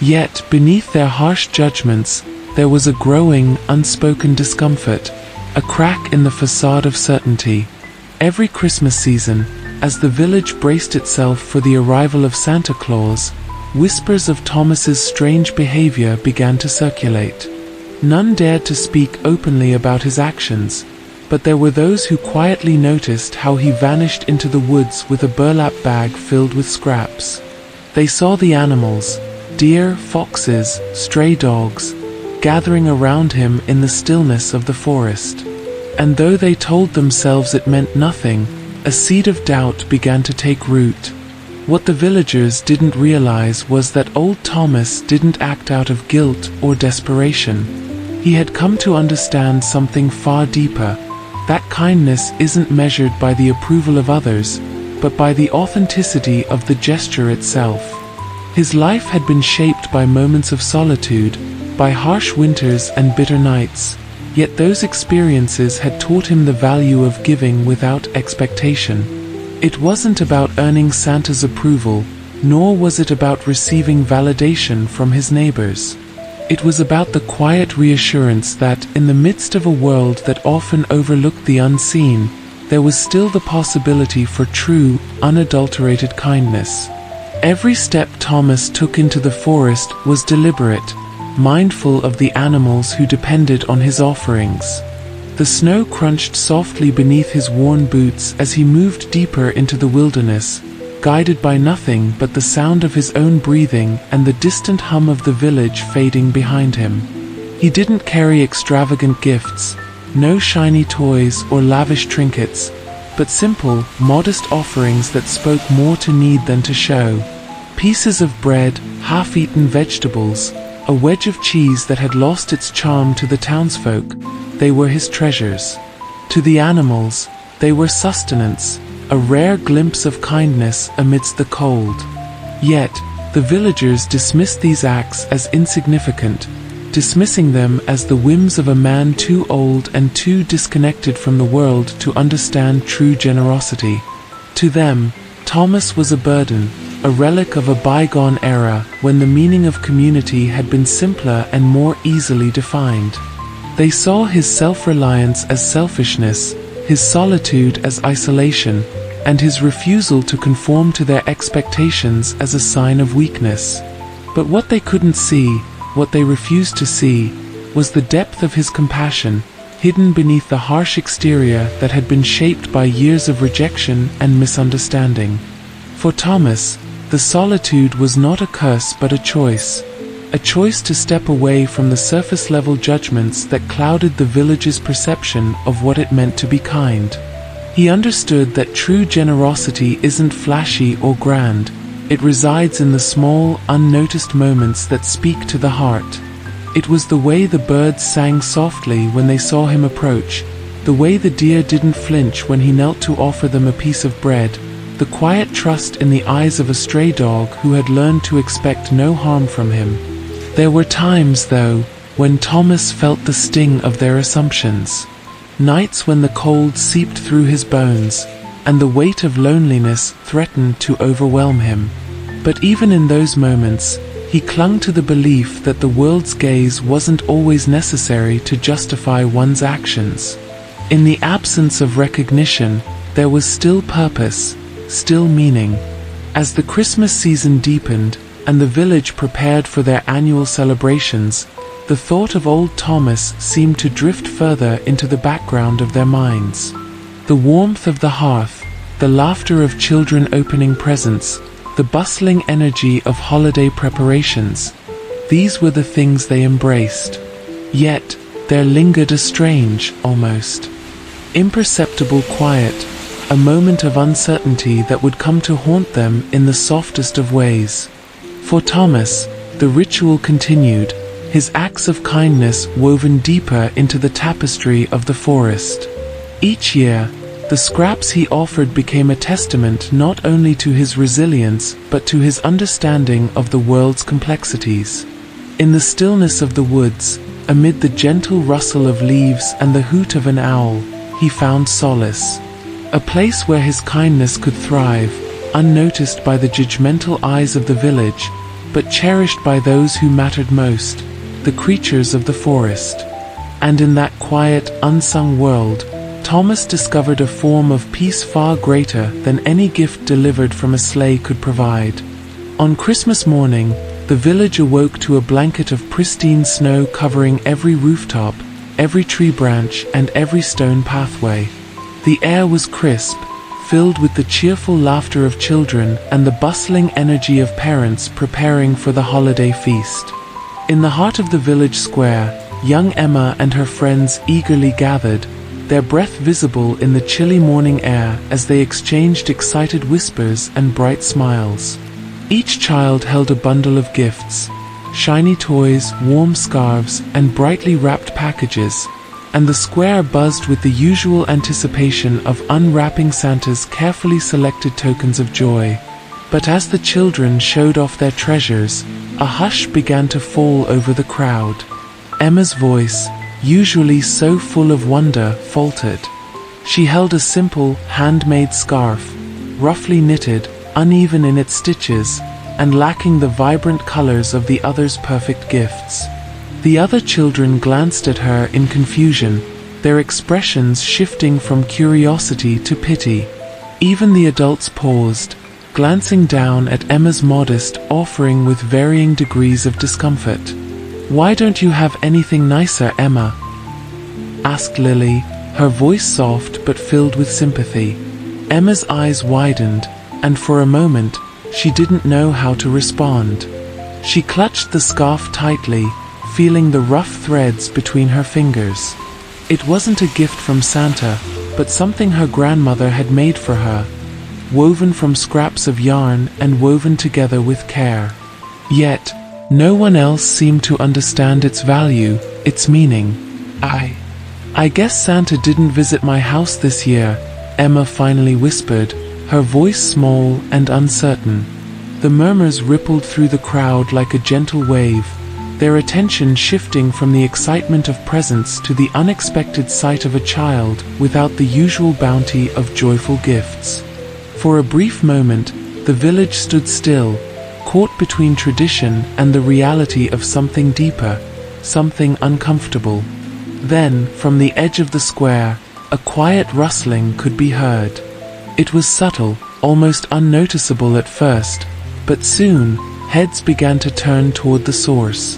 Yet, beneath their harsh judgments, there was a growing, unspoken discomfort. a crack in the facade of certainty. Every Christmas season, as the village braced itself for the arrival of Santa Claus, whispers of Thomas's strange behavior began to circulate. None dared to speak openly about his actions, but there were those who quietly noticed how he vanished into the woods with a burlap bag filled with scraps. They saw the animals, deer, foxes, stray dogs, gathering around him in the stillness of the forest. And though they told themselves it meant nothing, a seed of doubt began to take root. What the villagers didn't realize was that old Thomas didn't act out of guilt or desperation. He had come to understand something far deeper, that kindness isn't measured by the approval of others, but by the authenticity of the gesture itself. His life had been shaped by moments of solitude, by harsh winters and bitter nights, yet those experiences had taught him the value of giving without expectation. It wasn't about earning Santa's approval, nor was it about receiving validation from his neighbors. It was about the quiet reassurance that, in the midst of a world that often overlooked the unseen, there was still the possibility for true, unadulterated kindness. Every step Thomas took into the forest was deliberate, mindful of the animals who depended on his offerings. The snow crunched softly beneath his worn boots as he moved deeper into the wilderness, guided by nothing but the sound of his own breathing and the distant hum of the village fading behind him. He didn't carry extravagant gifts, no shiny toys or lavish trinkets, but simple, modest offerings that spoke more to need than to show. Pieces of bread, half-eaten vegetables, a wedge of cheese that had lost its charm to the townsfolk, they were his treasures. To the animals, they were sustenance, a rare glimpse of kindness amidst the cold. Yet, the villagers dismissed these acts as insignificant, dismissing them as the whims of a man too old and too disconnected from the world to understand true generosity. To them, Thomas was a burden, a relic of a bygone era when the meaning of community had been simpler and more easily defined. They saw his self-reliance as selfishness, his solitude as isolation, and his refusal to conform to their expectations as a sign of weakness. But what they couldn't see, what they refused to see, was the depth of his compassion, hidden beneath the harsh exterior that had been shaped by years of rejection and misunderstanding. For Thomas, the solitude was not a curse but a choice to step away from the surface-level judgments that clouded the village's perception of what it meant to be kind. He understood that true generosity isn't flashy or grand. It resides in the small, unnoticed moments that speak to the heart. It was the way the birds sang softly when they saw him approach, the way the deer didn't flinch when he knelt to offer them a piece of bread, the quiet trust in the eyes of a stray dog who had learned to expect no harm from him. There were times, though, when Thomas felt the sting of their assumptions. Nights when the cold seeped through his bones, and the weight of loneliness threatened to overwhelm him. But even in those moments, he clung to the belief that the world's gaze wasn't always necessary to justify one's actions. In the absence of recognition, there was still purpose, still meaning. As the Christmas season deepened, and the village prepared for their annual celebrations, the thought of old Thomas seemed to drift further into the background of their minds. The warmth of the hearth, the laughter of children opening presents, the bustling energy of holiday preparations, these were the things they embraced. Yet, there lingered a strange, almost imperceptible quiet, a moment of uncertainty that would come to haunt them in the softest of ways. For Thomas, the ritual continued, his acts of kindness woven deeper into the tapestry of the forest. Each year, the scraps he offered became a testament not only to his resilience but to his understanding of the world's complexities. In the stillness of the woods, amid the gentle rustle of leaves and the hoot of an owl, he found solace. A place where his kindness could thrive, unnoticed by the judgmental eyes of the village, but cherished by those who mattered most, the creatures of the forest. And in that quiet, unsung world, Thomas discovered a form of peace far greater than any gift delivered from a sleigh could provide. On Christmas morning, the village awoke to a blanket of pristine snow covering every rooftop, every tree branch, and every stone pathway. The air was crisp, filled with the cheerful laughter of children and the bustling energy of parents preparing for the holiday feast. In the heart of the village square, young Emma and her friends eagerly gathered, their breath visible in the chilly morning air as they exchanged excited whispers and bright smiles. Each child held a bundle of gifts, shiny toys, warm scarves, and brightly wrapped packages, and the square buzzed with the usual anticipation of unwrapping Santa's carefully selected tokens of joy. But as the children showed off their treasures, a hush began to fall over the crowd. Emma's voice, usually so full of wonder, faltered. She held a simple, handmade scarf, roughly knitted, uneven in its stitches, and lacking the vibrant colors of the others' perfect gifts. The other children glanced at her in confusion, their expressions shifting from curiosity to pity. Even the adults paused, glancing down at Emma's modest offering with varying degrees of discomfort. "Why don't you have anything nicer, Emma?" asked Lily, her voice soft but filled with sympathy. Emma's eyes widened, and for a moment, she didn't know how to respond. She clutched the scarf tightly, feeling the rough threads between her fingers. It wasn't a gift from Santa, but something her grandmother had made for her, woven from scraps of yarn and woven together with care. Yet, no one else seemed to understand its value, its meaning. I guess Santa didn't visit my house this year," Emma finally whispered, her voice small and uncertain. The murmurs rippled through the crowd like a gentle wave, their attention shifting from the excitement of presents to the unexpected sight of a child without the usual bounty of joyful gifts. For a brief moment, the village stood still, caught between tradition and the reality of something deeper, something uncomfortable. Then, from the edge of the square, a quiet rustling could be heard. It was subtle, almost unnoticeable at first, but soon, heads began to turn toward the source.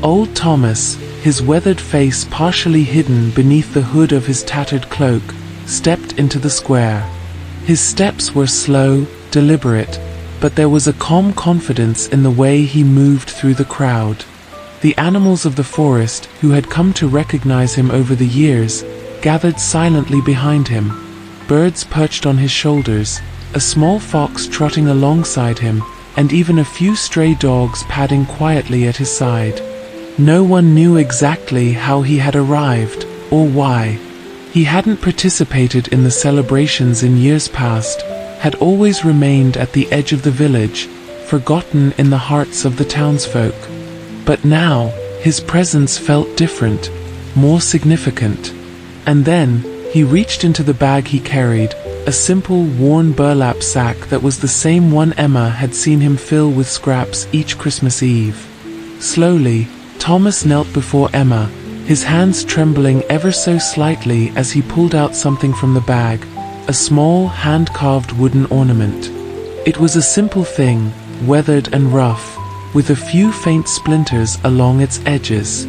Old Thomas, his weathered face partially hidden beneath the hood of his tattered cloak, stepped into the square. His steps were slow, deliberate, but there was a calm confidence in the way he moved through the crowd. The animals of the forest, who had come to recognize him over the years, gathered silently behind him. Birds perched on his shoulders, a small fox trotting alongside him, and even a few stray dogs padding quietly at his side. No one knew exactly how he had arrived, or why. He hadn't participated in the celebrations in years past, had always remained at the edge of the village, forgotten in the hearts of the townsfolk. But now, his presence felt different, more significant. And then, he reached into the bag he carried, a simple, worn burlap sack that was the same one Emma had seen him fill with scraps each Christmas Eve. Slowly, Thomas knelt before Emma, his hands trembling ever so slightly as he pulled out something from the bag, a small, hand-carved wooden ornament. It was a simple thing, weathered and rough, with a few faint splinters along its edges.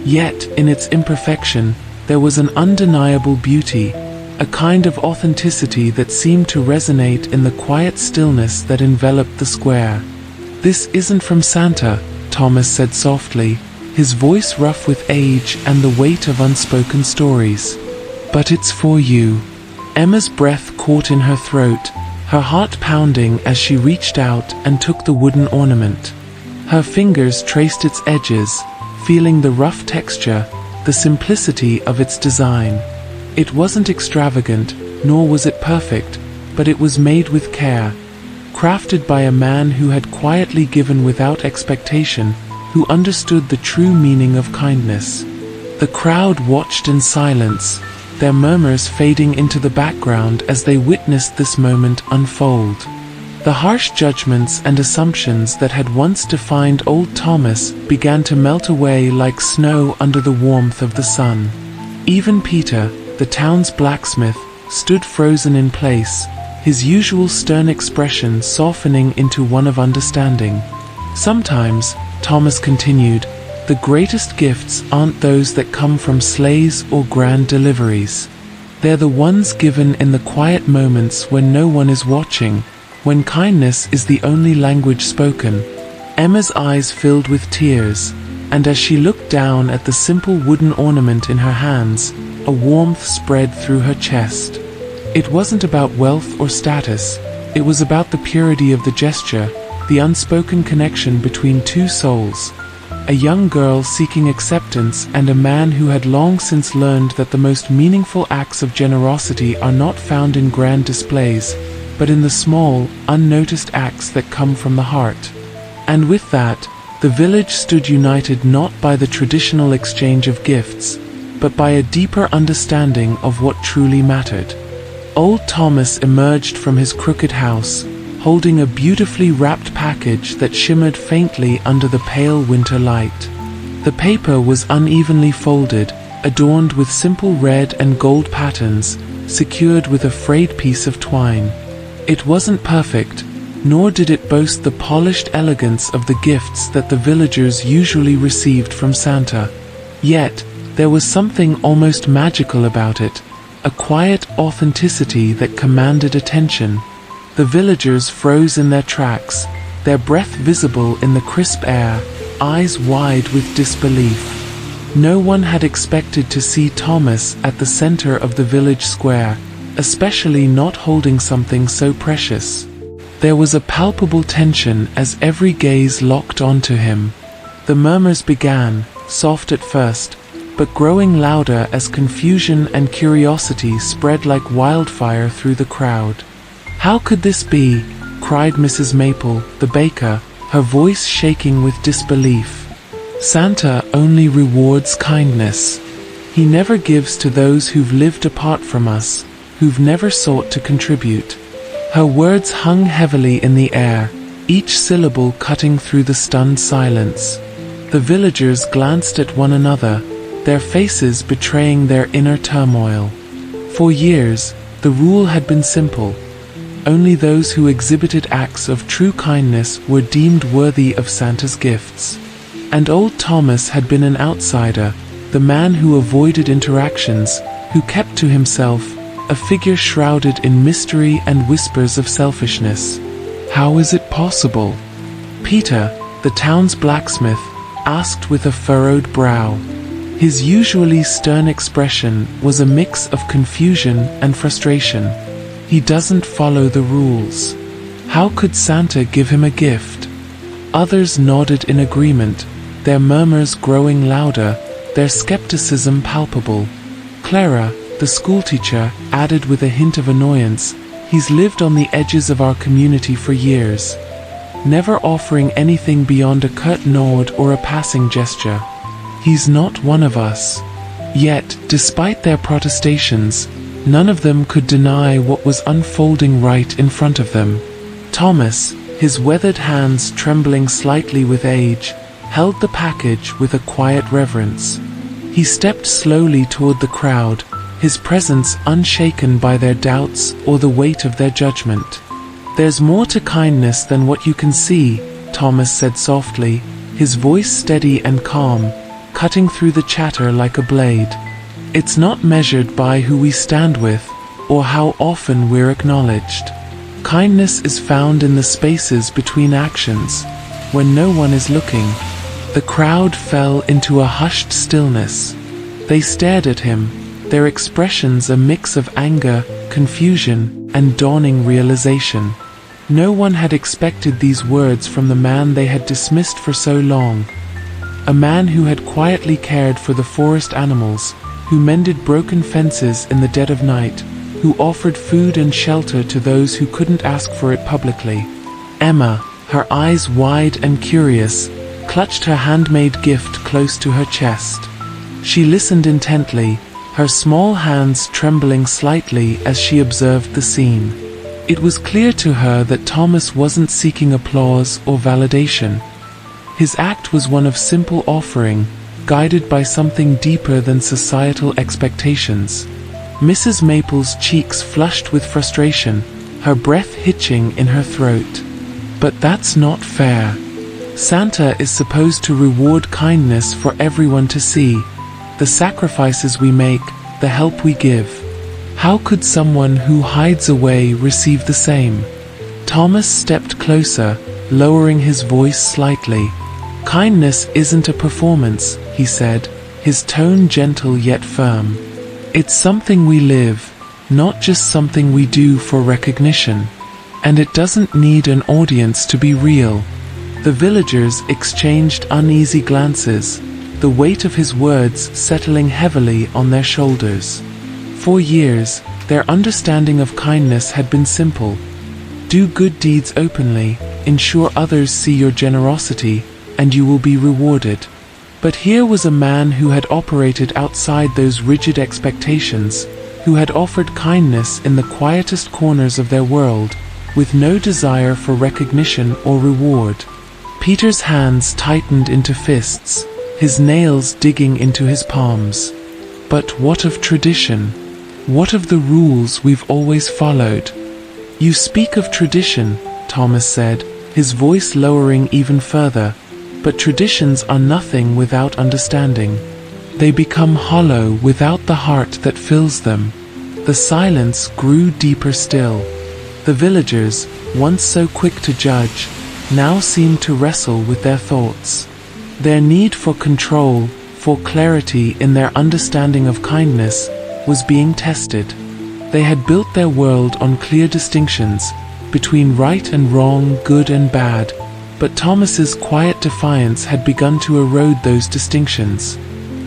Yet, in its imperfection, there was an undeniable beauty, a kind of authenticity that seemed to resonate in the quiet stillness that enveloped the square. "This isn't from Santa," Thomas said softly, his voice rough with age and the weight of unspoken stories. "But it's for you." Emma's breath caught in her throat, her heart pounding as she reached out and took the wooden ornament. Her fingers traced its edges, feeling the rough texture, the simplicity of its design. It wasn't extravagant, nor was it perfect, but it was made with care, crafted by a man who had quietly given without expectation, who understood the true meaning of kindness. The crowd watched in silence, their murmurs fading into the background as they witnessed this moment unfold. The harsh judgments and assumptions that had once defined old Thomas began to melt away like snow under the warmth of the sun. Even Peter, the town's blacksmith, stood frozen in place, his usual stern expression softening into one of understanding. "Sometimes," Thomas continued, "the greatest gifts aren't those that come from sleighs or grand deliveries. They're the ones given in the quiet moments when no one is watching, when kindness is the only language spoken." Emma's eyes filled with tears, and as she looked down at the simple wooden ornament in her hands, a warmth spread through her chest. It wasn't about wealth or status, it was about the purity of the gesture, the unspoken connection between two souls. A young girl seeking acceptance and a man who had long since learned that the most meaningful acts of generosity are not found in grand displays, but in the small, unnoticed acts that come from the heart. And with that, the village stood united not by the traditional exchange of gifts, but by a deeper understanding of what truly mattered. Old Thomas emerged from his crooked house, holding a beautifully wrapped package that shimmered faintly under the pale winter light. The paper was unevenly folded, adorned with simple red and gold patterns, secured with a frayed piece of twine. It wasn't perfect, nor did it boast the polished elegance of the gifts that the villagers usually received from Santa. Yet, there was something almost magical about it, a quiet authenticity that commanded attention. The villagers froze in their tracks, their breath visible in the crisp air, eyes wide with disbelief. No one had expected to see Thomas at the center of the village square, especially not holding something so precious. There was a palpable tension as every gaze locked onto him. The murmurs began, soft at first, but growing louder as confusion and curiosity spread like wildfire through the crowd. "How could this be?" cried Mrs. Maple, the baker, her voice shaking with disbelief. "Santa only rewards kindness. He never gives to those who've lived apart from us, who've never sought to contribute." Her words hung heavily in the air, each syllable cutting through the stunned silence. The villagers glanced at one another, their faces betraying their inner turmoil. For years, the rule had been simple. Only those who exhibited acts of true kindness were deemed worthy of Santa's gifts. And old Thomas had been an outsider, the man who avoided interactions, who kept to himself, a figure shrouded in mystery and whispers of selfishness. "How is it possible?" Peter, the town's blacksmith, asked with a furrowed brow. His usually stern expression was a mix of confusion and frustration. "He doesn't follow the rules. How could Santa give him a gift?" Others nodded in agreement, their murmurs growing louder, their skepticism palpable. Clara, the schoolteacher, added with a hint of annoyance, "He's lived on the edges of our community for years, never offering anything beyond a curt nod or a passing gesture. He's not one of us." Yet, despite their protestations, none of them could deny what was unfolding right in front of them. Thomas, his weathered hands trembling slightly with age, held the package with a quiet reverence. He stepped slowly toward the crowd, his presence unshaken by their doubts or the weight of their judgment. "There's more to kindness than what you can see," Thomas said softly, his voice steady and calm, cutting through the chatter like a blade. "It's not measured by who we stand with, or how often we're acknowledged. Kindness is found in the spaces between actions, when no one is looking." The crowd fell into a hushed stillness. They stared at him, their expressions a mix of anger, confusion, and dawning realization. No one had expected these words from the man they had dismissed for so long. A man who had quietly cared for the forest animals, who mended broken fences in the dead of night, who offered food and shelter to those who couldn't ask for it publicly. Emma, her eyes wide and curious, clutched her handmade gift close to her chest. She listened intently, her small hands trembling slightly as she observed the scene. It was clear to her that Thomas wasn't seeking applause or validation. His act was one of simple offering, guided by something deeper than societal expectations. Mrs. Maple's cheeks flushed with frustration, her breath hitching in her throat. But that's not fair. Santa is supposed to reward kindness for everyone to see, the sacrifices we make, the help we give. How could someone who hides away receive the same? Thomas stepped closer, lowering his voice slightly. Kindness isn't a performance, he said, his tone gentle yet firm. It's something we live, not just something we do for recognition. And it doesn't need an audience to be real. The villagers exchanged uneasy glances, the weight of his words settling heavily on their shoulders. For years, their understanding of kindness had been simple. Do good deeds openly, ensure others see your generosity, and you will be rewarded. But here was a man who had operated outside those rigid expectations, who had offered kindness in the quietest corners of their world, with no desire for recognition or reward. Peter's hands tightened into fists, his nails digging into his palms. But what of tradition? What of the rules we've always followed? You speak of tradition, Thomas said, his voice lowering even further, but traditions are nothing without understanding. They become hollow without the heart that fills them. The silence grew deeper still. The villagers, once so quick to judge, now seemed to wrestle with their thoughts. Their need for control, for clarity in their understanding of kindness, was being tested. They had built their world on clear distinctions between right and wrong, good and bad, but Thomas's quiet defiance had begun to erode those distinctions.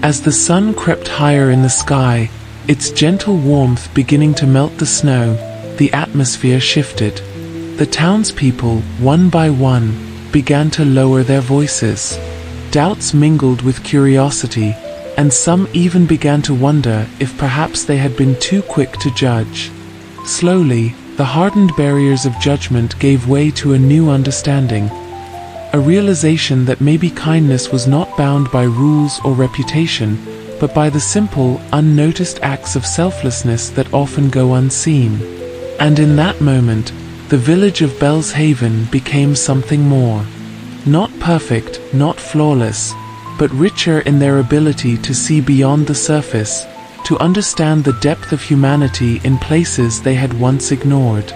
As the sun crept higher in the sky, its gentle warmth beginning to melt the snow, the atmosphere shifted. The townspeople, one by one, began to lower their voices. Doubts mingled with curiosity, and some even began to wonder if perhaps they had been too quick to judge. Slowly, the hardened barriers of judgment gave way to a new understanding, a realization that maybe kindness was not bound by rules or reputation, but by the simple, unnoticed acts of selflessness that often go unseen. And in that moment, the village of Bellshaven became something more. Not perfect, not flawless, but richer in their ability to see beyond the surface, to understand the depth of humanity in places they had once ignored.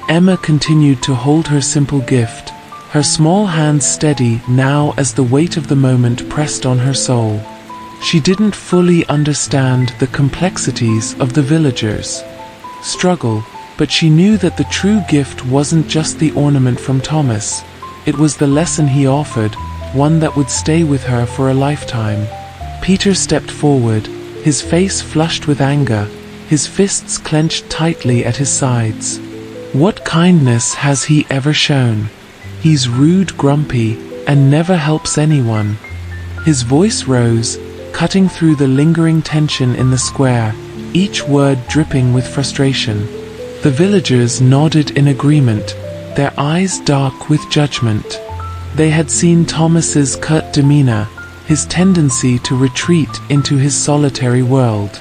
Emma continued to hold her simple gift, her small hands steady now as the weight of the moment pressed on her soul. She didn't fully understand the complexities of the villagers' struggle, but she knew that the true gift wasn't just the ornament from Thomas. It was the lesson he offered, one that would stay with her for a lifetime. Peter stepped forward, his face flushed with anger, his fists clenched tightly at his sides. What kindness has he ever shown? He's rude, grumpy, and never helps anyone. His voice rose, cutting through the lingering tension in the square, each word dripping with frustration. The villagers nodded in agreement, their eyes dark with judgment. They had seen Thomas's curt demeanor, his tendency to retreat into his solitary world.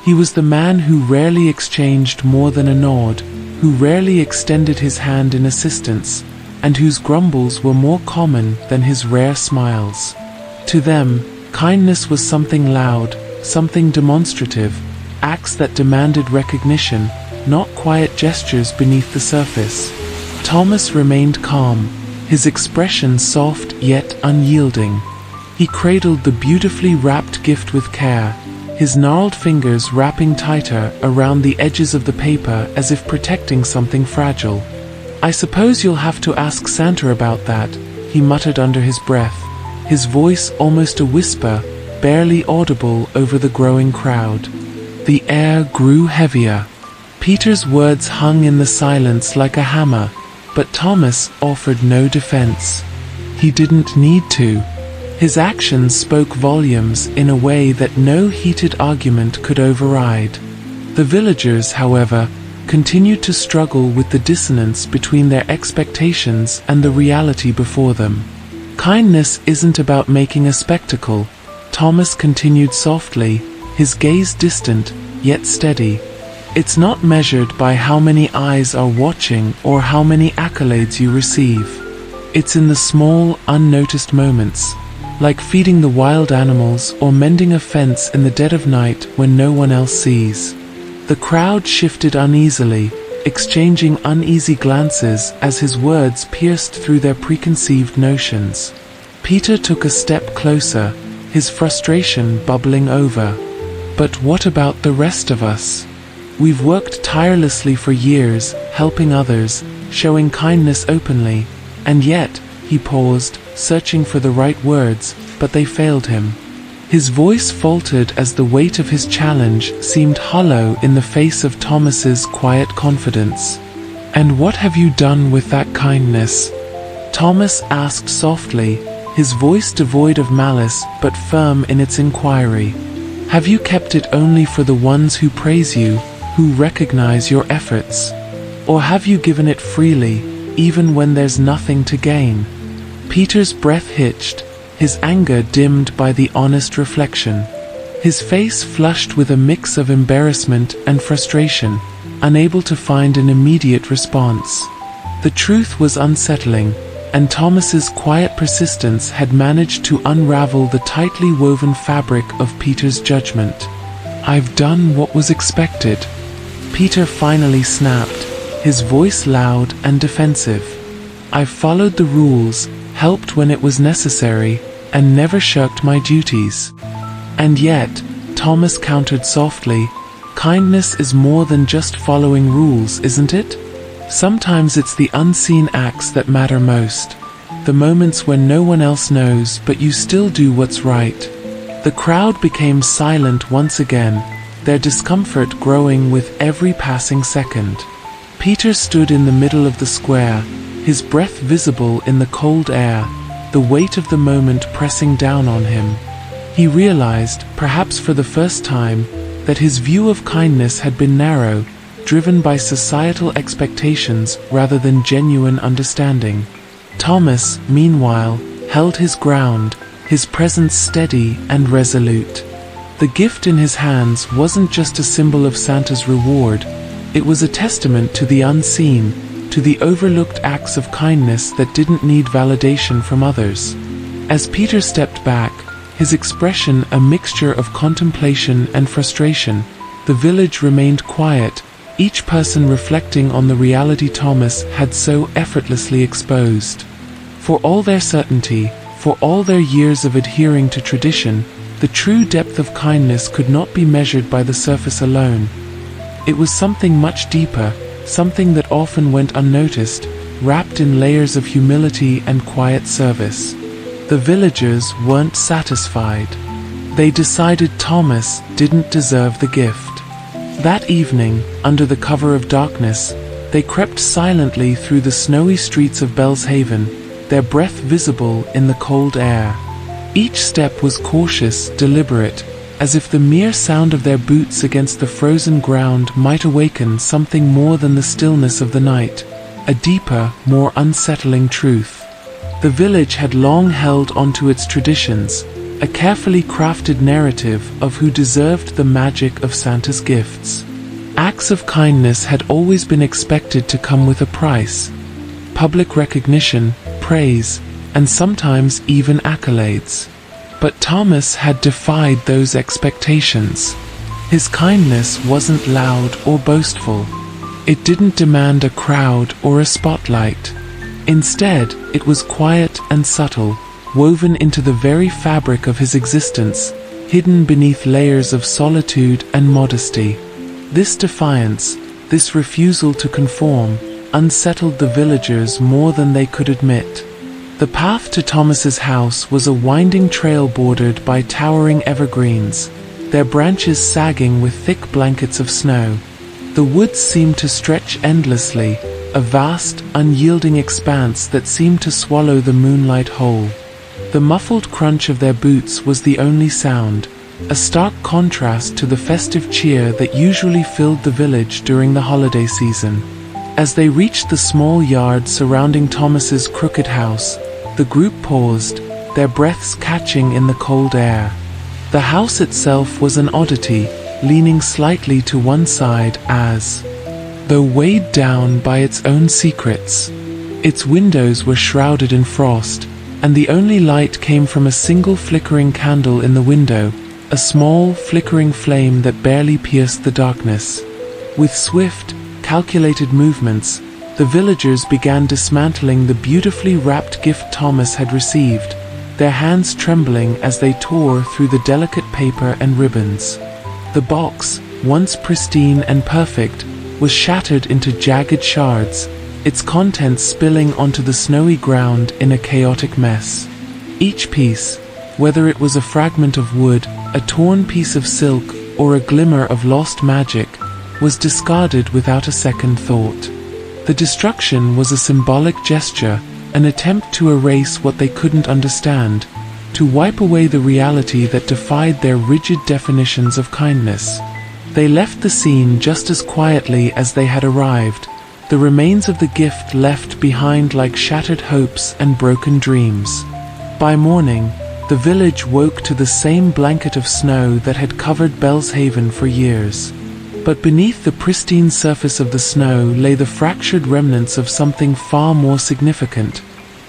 He was the man who rarely exchanged more than a nod, who rarely extended his hand in assistance, and whose grumbles were more common than his rare smiles. To them, kindness was something loud, something demonstrative, acts that demanded recognition, not quiet gestures beneath the surface. Thomas remained calm, his expression soft yet unyielding. He cradled the beautifully wrapped gift with care, his gnarled fingers wrapping tighter around the edges of the paper as if protecting something fragile. "I suppose you'll have to ask Santa about that," he muttered under his breath, his voice almost a whisper, barely audible over the growing crowd. The air grew heavier. Peter's words hung in the silence like a hammer, but Thomas offered no defense. He didn't need to. His actions spoke volumes in a way that no heated argument could override. The villagers, however, continued to struggle with the dissonance between their expectations and the reality before them. Kindness isn't about making a spectacle, Thomas continued softly, his gaze distant, yet steady. It's not measured by how many eyes are watching or how many accolades you receive. It's in the small, unnoticed moments, like feeding the wild animals or mending a fence in the dead of night when no one else sees. The crowd shifted uneasily, exchanging uneasy glances as his words pierced through their preconceived notions. Peter took a step closer, his frustration bubbling over. But what about the rest of us? We've worked tirelessly for years, helping others, showing kindness openly, and yet, he paused, searching for the right words, but they failed him. His voice faltered as the weight of his challenge seemed hollow in the face of Thomas's quiet confidence. "And what have you done with that kindness?" Thomas asked softly, his voice devoid of malice but firm in its inquiry. "Have you kept it only for the ones who praise you, who recognize your efforts? Or have you given it freely, even when there's nothing to gain?" Peter's breath hitched, his anger dimmed by the honest reflection. His face flushed with a mix of embarrassment and frustration, unable to find an immediate response. The truth was unsettling, and Thomas's quiet persistence had managed to unravel the tightly woven fabric of Peter's judgment. "I've done what was expected," Peter finally snapped, his voice loud and defensive. "I've followed the rules, helped when it was necessary, and never shirked my duties." "And yet," Thomas countered softly, "kindness is more than just following rules, isn't it? Sometimes it's the unseen acts that matter most. The moments when no one else knows but you still do what's right." The crowd became silent once again, their discomfort growing with every passing second. Peter stood in the middle of the square, his breath visible in the cold air, the weight of the moment pressing down on him. He realized, perhaps for the first time, that his view of kindness had been narrow, driven by societal expectations rather than genuine understanding. Thomas, meanwhile, held his ground, his presence steady and resolute. The gift in his hands wasn't just a symbol of Santa's reward, it was a testament to the unseen, to the overlooked acts of kindness that didn't need validation from others. As Peter stepped back, his expression a mixture of contemplation and frustration, the village remained quiet, each person reflecting on the reality Thomas had so effortlessly exposed. For all their certainty, for all their years of adhering to tradition, the true depth of kindness could not be measured by the surface alone. It was something much deeper, something that often went unnoticed, wrapped in layers of humility and quiet service. The villagers weren't satisfied. They decided Thomas didn't deserve the gift. That evening, under the cover of darkness, they crept silently through the snowy streets of Bellshaven, their breath visible in the cold air. Each step was cautious, deliberate, as if the mere sound of their boots against the frozen ground might awaken something more than the stillness of the night, a deeper, more unsettling truth. The village had long held onto its traditions, a carefully crafted narrative of who deserved the magic of Santa's gifts. Acts of kindness had always been expected to come with a price: public recognition, praise, and sometimes even accolades. But Thomas had defied those expectations. His kindness wasn't loud or boastful. It didn't demand a crowd or a spotlight. Instead, it was quiet and subtle, woven into the very fabric of his existence, hidden beneath layers of solitude and modesty. This defiance, this refusal to conform, unsettled the villagers more than they could admit. The path to Thomas's house was a winding trail bordered by towering evergreens, their branches sagging with thick blankets of snow. The woods seemed to stretch endlessly, a vast, unyielding expanse that seemed to swallow the moonlight whole. The muffled crunch of their boots was the only sound, a stark contrast to the festive cheer that usually filled the village during the holiday season. As they reached the small yard surrounding Thomas's crooked house, the group paused, their breaths catching in the cold air. The house itself was an oddity, leaning slightly to one side as though weighed down by its own secrets. Its windows were shrouded in frost, and the only light came from a single flickering candle in the window, a small, flickering flame that barely pierced the darkness. With swift, calculated movements, the villagers began dismantling the beautifully wrapped gift Thomas had received, their hands trembling as they tore through the delicate paper and ribbons. The box, once pristine and perfect, was shattered into jagged shards, its contents spilling onto the snowy ground in a chaotic mess. Each piece, whether it was a fragment of wood, a torn piece of silk, or a glimmer of lost magic, was discarded without a second thought. The destruction was a symbolic gesture, an attempt to erase what they couldn't understand, to wipe away the reality that defied their rigid definitions of kindness. They left the scene just as quietly as they had arrived, the remains of the gift left behind like shattered hopes and broken dreams. By morning, the village woke to the same blanket of snow that had covered Bellshaven for years. But beneath the pristine surface of the snow lay the fractured remnants of something far more significant,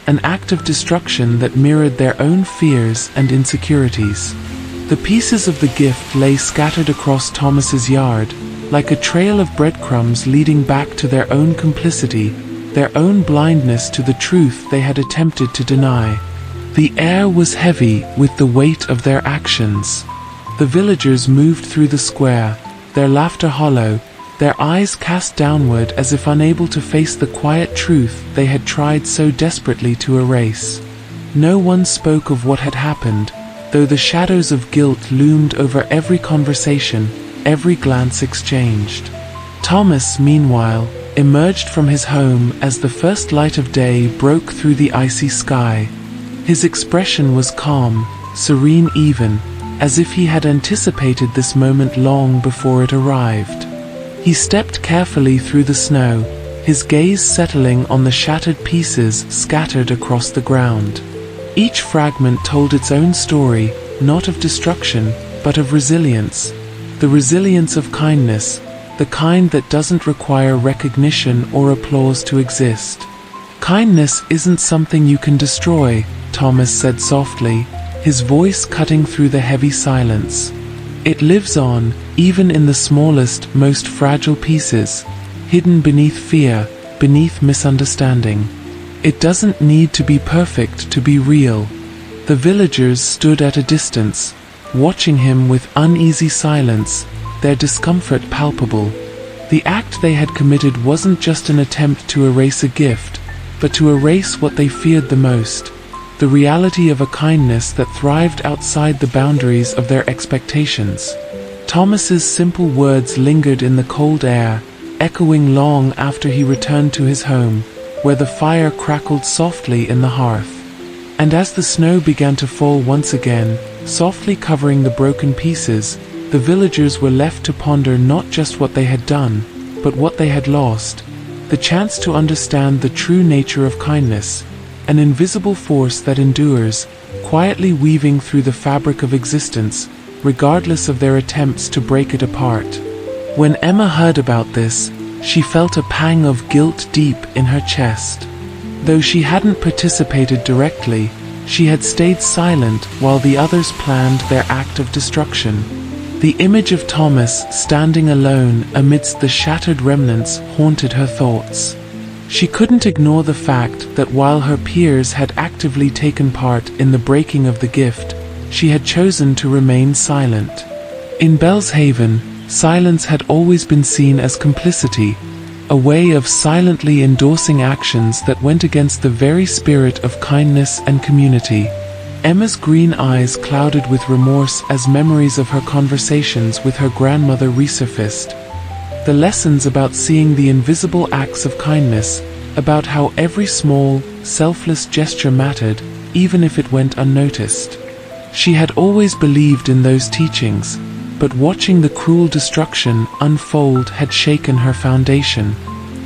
an act of destruction that mirrored their own fears and insecurities. The pieces of the gift lay scattered across Thomas's yard, like a trail of breadcrumbs leading back to their own complicity, their own blindness to the truth they had attempted to deny. The air was heavy with the weight of their actions. The villagers moved through the square, their laughter hollow, their eyes cast downward as if unable to face the quiet truth they had tried so desperately to erase. No one spoke of what had happened, though the shadows of guilt loomed over every conversation, every glance exchanged. Thomas, meanwhile, emerged from his home as the first light of day broke through the icy sky. His expression was calm, serene even, as if he had anticipated this moment long before it arrived. He stepped carefully through the snow, his gaze settling on the shattered pieces scattered across the ground. Each fragment told its own story, not of destruction, but of resilience. The resilience of kindness, the kind that doesn't require recognition or applause to exist. Kindness isn't something you can destroy, Thomas said softly, his voice cutting through the heavy silence. It lives on, even in the smallest, most fragile pieces, hidden beneath fear, beneath misunderstanding. It doesn't need to be perfect to be real. The villagers stood at a distance, watching him with uneasy silence, their discomfort palpable. The act they had committed wasn't just an attempt to erase a gift, but to erase what they feared the most, the reality of a kindness that thrived outside the boundaries of their expectations. Thomas's simple words lingered in the cold air, echoing long after he returned to his home, where the fire crackled softly in the hearth. And as the snow began to fall once again, softly covering the broken pieces, the villagers were left to ponder not just what they had done, but what they had lost, the chance to understand the true nature of kindness, an invisible force that endures, quietly weaving through the fabric of existence, regardless of their attempts to break it apart. When Emma heard about this, she felt a pang of guilt deep in her chest. Though she hadn't participated directly, she had stayed silent while the others planned their act of destruction. The image of Thomas standing alone amidst the shattered remnants haunted her thoughts. She couldn't ignore the fact that while her peers had actively taken part in the breaking of the gift, she had chosen to remain silent. In Bellshaven, silence had always been seen as complicity, a way of silently endorsing actions that went against the very spirit of kindness and community. Emma's green eyes clouded with remorse as memories of her conversations with her grandmother resurfaced. The lessons about seeing the invisible acts of kindness, about how every small, selfless gesture mattered, even if it went unnoticed. She had always believed in those teachings, but watching the cruel destruction unfold had shaken her foundation.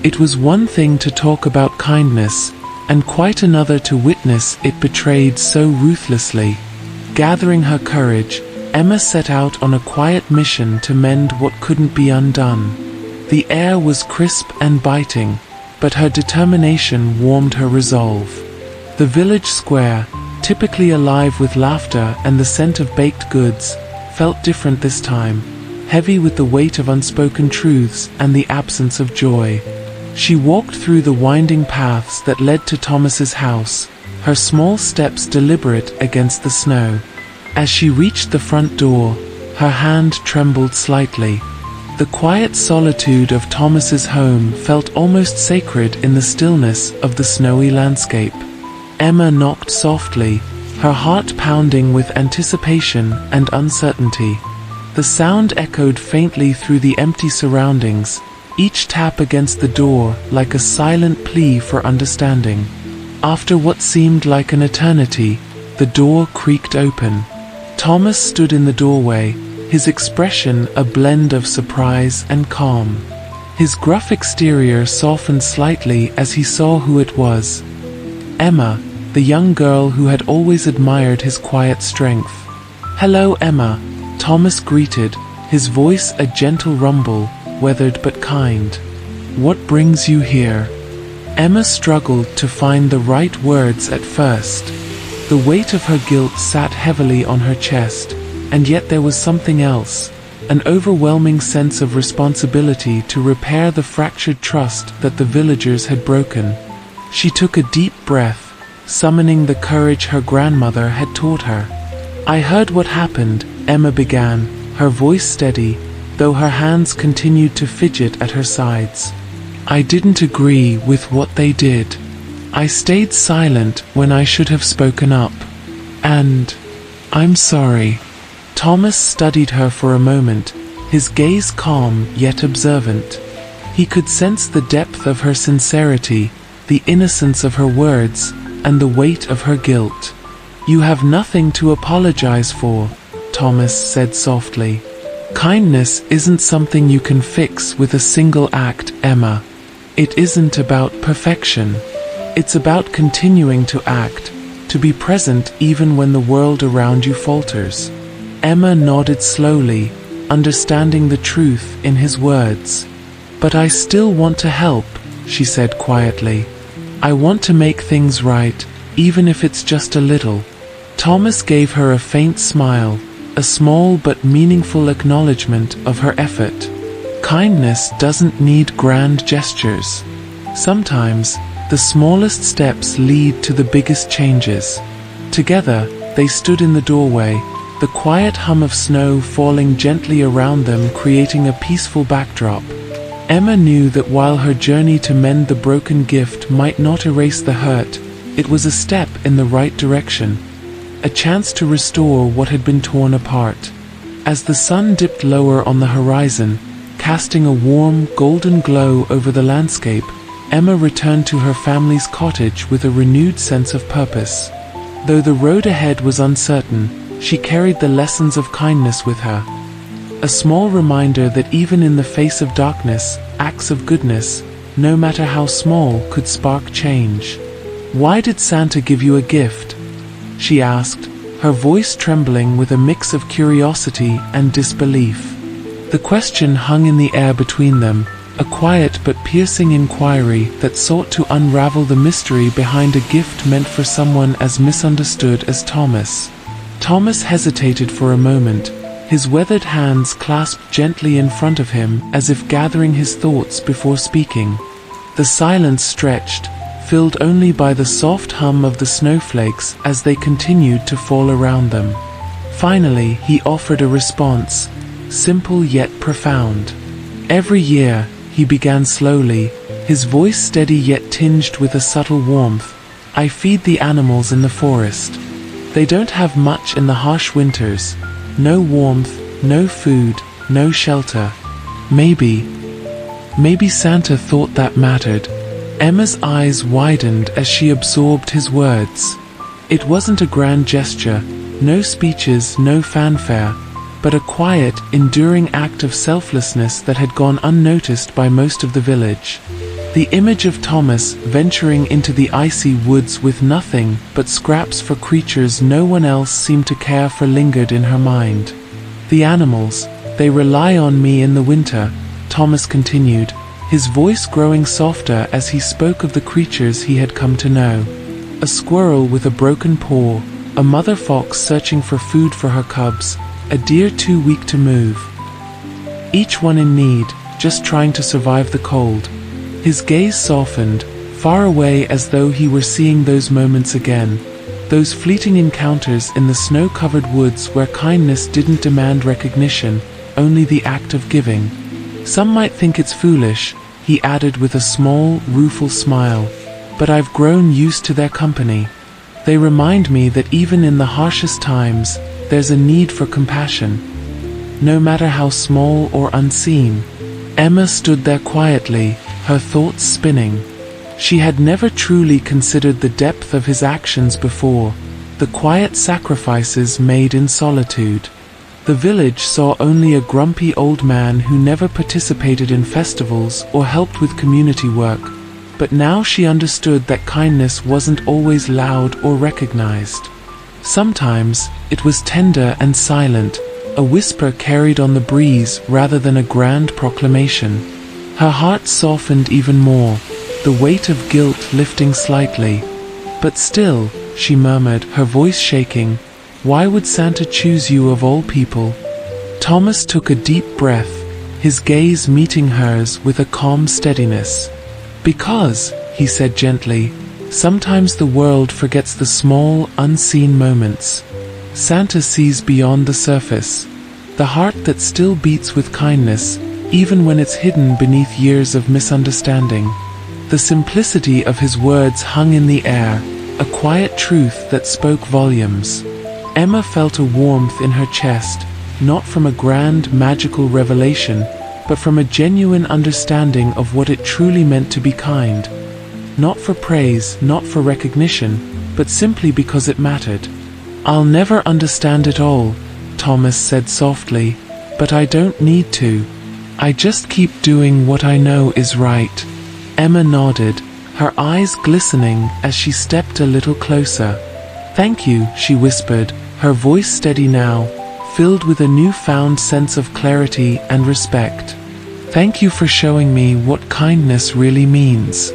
It was one thing to talk about kindness, and quite another to witness it betrayed so ruthlessly. Gathering her courage, Emma set out on a quiet mission to mend what couldn't be undone. The air was crisp and biting, but her determination warmed her resolve. The village square, typically alive with laughter and the scent of baked goods, felt different this time, heavy with the weight of unspoken truths and the absence of joy. She walked through the winding paths that led to Thomas's house, her small steps deliberate against the snow. As she reached the front door, her hand trembled slightly. The quiet solitude of Thomas's home felt almost sacred in the stillness of the snowy landscape. Emma knocked softly, her heart pounding with anticipation and uncertainty. The sound echoed faintly through the empty surroundings, each tap against the door like a silent plea for understanding. After what seemed like an eternity, the door creaked open. Thomas stood in the doorway, his expression a blend of surprise and calm. His gruff exterior softened slightly as he saw who it was. Emma, the young girl who had always admired his quiet strength. "Hello, Emma," Thomas greeted, his voice a gentle rumble, weathered but kind. "What brings you here?" Emma struggled to find the right words at first. The weight of her guilt sat heavily on her chest, and yet there was something else, an overwhelming sense of responsibility to repair the fractured trust that the villagers had broken. She took a deep breath, summoning the courage her grandmother had taught her. "I heard what happened," Emma began, her voice steady, though her hands continued to fidget at her sides. "I didn't agree with what they did. I stayed silent when I should have spoken up. And I'm sorry." Thomas studied her for a moment, his gaze calm yet observant. He could sense the depth of her sincerity, the innocence of her words, and the weight of her guilt. "You have nothing to apologize for," Thomas said softly. "Kindness isn't something you can fix with a single act, Emma. It isn't about perfection. It's about continuing to act, to be present even when the world around you falters." Emma nodded slowly, understanding the truth in his words. "But I still want to help," she said quietly. "I want to make things right, even if it's just a little." Thomas gave her a faint smile, a small but meaningful acknowledgement of her effort. Kindness doesn't need grand gestures. Sometimes, the smallest steps lead to the biggest changes. Together, they stood in the doorway, the quiet hum of snow falling gently around them creating a peaceful backdrop. Emma knew that while her journey to mend the broken gift might not erase the hurt, it was a step in the right direction, a chance to restore what had been torn apart. As the sun dipped lower on the horizon, casting a warm, golden glow over the landscape, Emma returned to her family's cottage with a renewed sense of purpose. Though the road ahead was uncertain, she carried the lessons of kindness with her. A small reminder that even in the face of darkness, acts of goodness, no matter how small, could spark change. "Why did Santa give you a gift?" she asked, her voice trembling with a mix of curiosity and disbelief. The question hung in the air between them, a quiet but piercing inquiry that sought to unravel the mystery behind a gift meant for someone as misunderstood as Thomas. Thomas hesitated for a moment, his weathered hands clasped gently in front of him as if gathering his thoughts before speaking. The silence stretched, filled only by the soft hum of the snowflakes as they continued to fall around them. Finally, he offered a response, simple yet profound. "Every year," he began slowly, his voice steady yet tinged with a subtle warmth, "I feed the animals in the forest. They don't have much in the harsh winters. No warmth, no food, no shelter. Maybe Santa thought that mattered." Emma's eyes widened as she absorbed his words. It wasn't a grand gesture, No speeches, no fanfare, but a quiet, enduring act of selflessness that had gone unnoticed by most of the village. The image of Thomas venturing into the icy woods with nothing but scraps for creatures no one else seemed to care for lingered in her mind. "The animals, they rely on me in the winter," Thomas continued, his voice growing softer as he spoke of the creatures he had come to know. A squirrel with a broken paw, a mother fox searching for food for her cubs, a deer too weak to move. Each one in need, just trying to survive the cold. His gaze softened, far away, as though he were seeing those moments again, those fleeting encounters in the snow-covered woods where kindness didn't demand recognition, only the act of giving. "Some might think it's foolish," he added with a small, rueful smile, "but I've grown used to their company. They remind me that even in the harshest times, there's a need for compassion, no matter how small or unseen." Emma stood there quietly, her thoughts spinning. She had never truly considered the depth of his actions before, the quiet sacrifices made in solitude. The village saw only a grumpy old man who never participated in festivals or helped with community work, but now she understood that kindness wasn't always loud or recognized. Sometimes, it was tender and silent, a whisper carried on the breeze rather than a grand proclamation. Her heart softened even more, the weight of guilt lifting slightly. "But still," she murmured, her voice shaking, "why would Santa choose you of all people?" Thomas took a deep breath, his gaze meeting hers with a calm steadiness. "Because," he said gently, "sometimes the world forgets the small, unseen moments. Santa sees beyond the surface, the heart that still beats with kindness, even when it's hidden beneath years of misunderstanding." The simplicity of his words hung in the air, a quiet truth that spoke volumes. Emma felt a warmth in her chest, not from a grand, magical revelation, but from a genuine understanding of what it truly meant to be kind. Not for praise, not for recognition, but simply because it mattered. "I'll never understand it all," Thomas said softly, "but I don't need to. I just keep doing what I know is right." Emma nodded, her eyes glistening as she stepped a little closer. "Thank you," she whispered, her voice steady now, filled with a newfound sense of clarity and respect. "Thank you for showing me what kindness really means."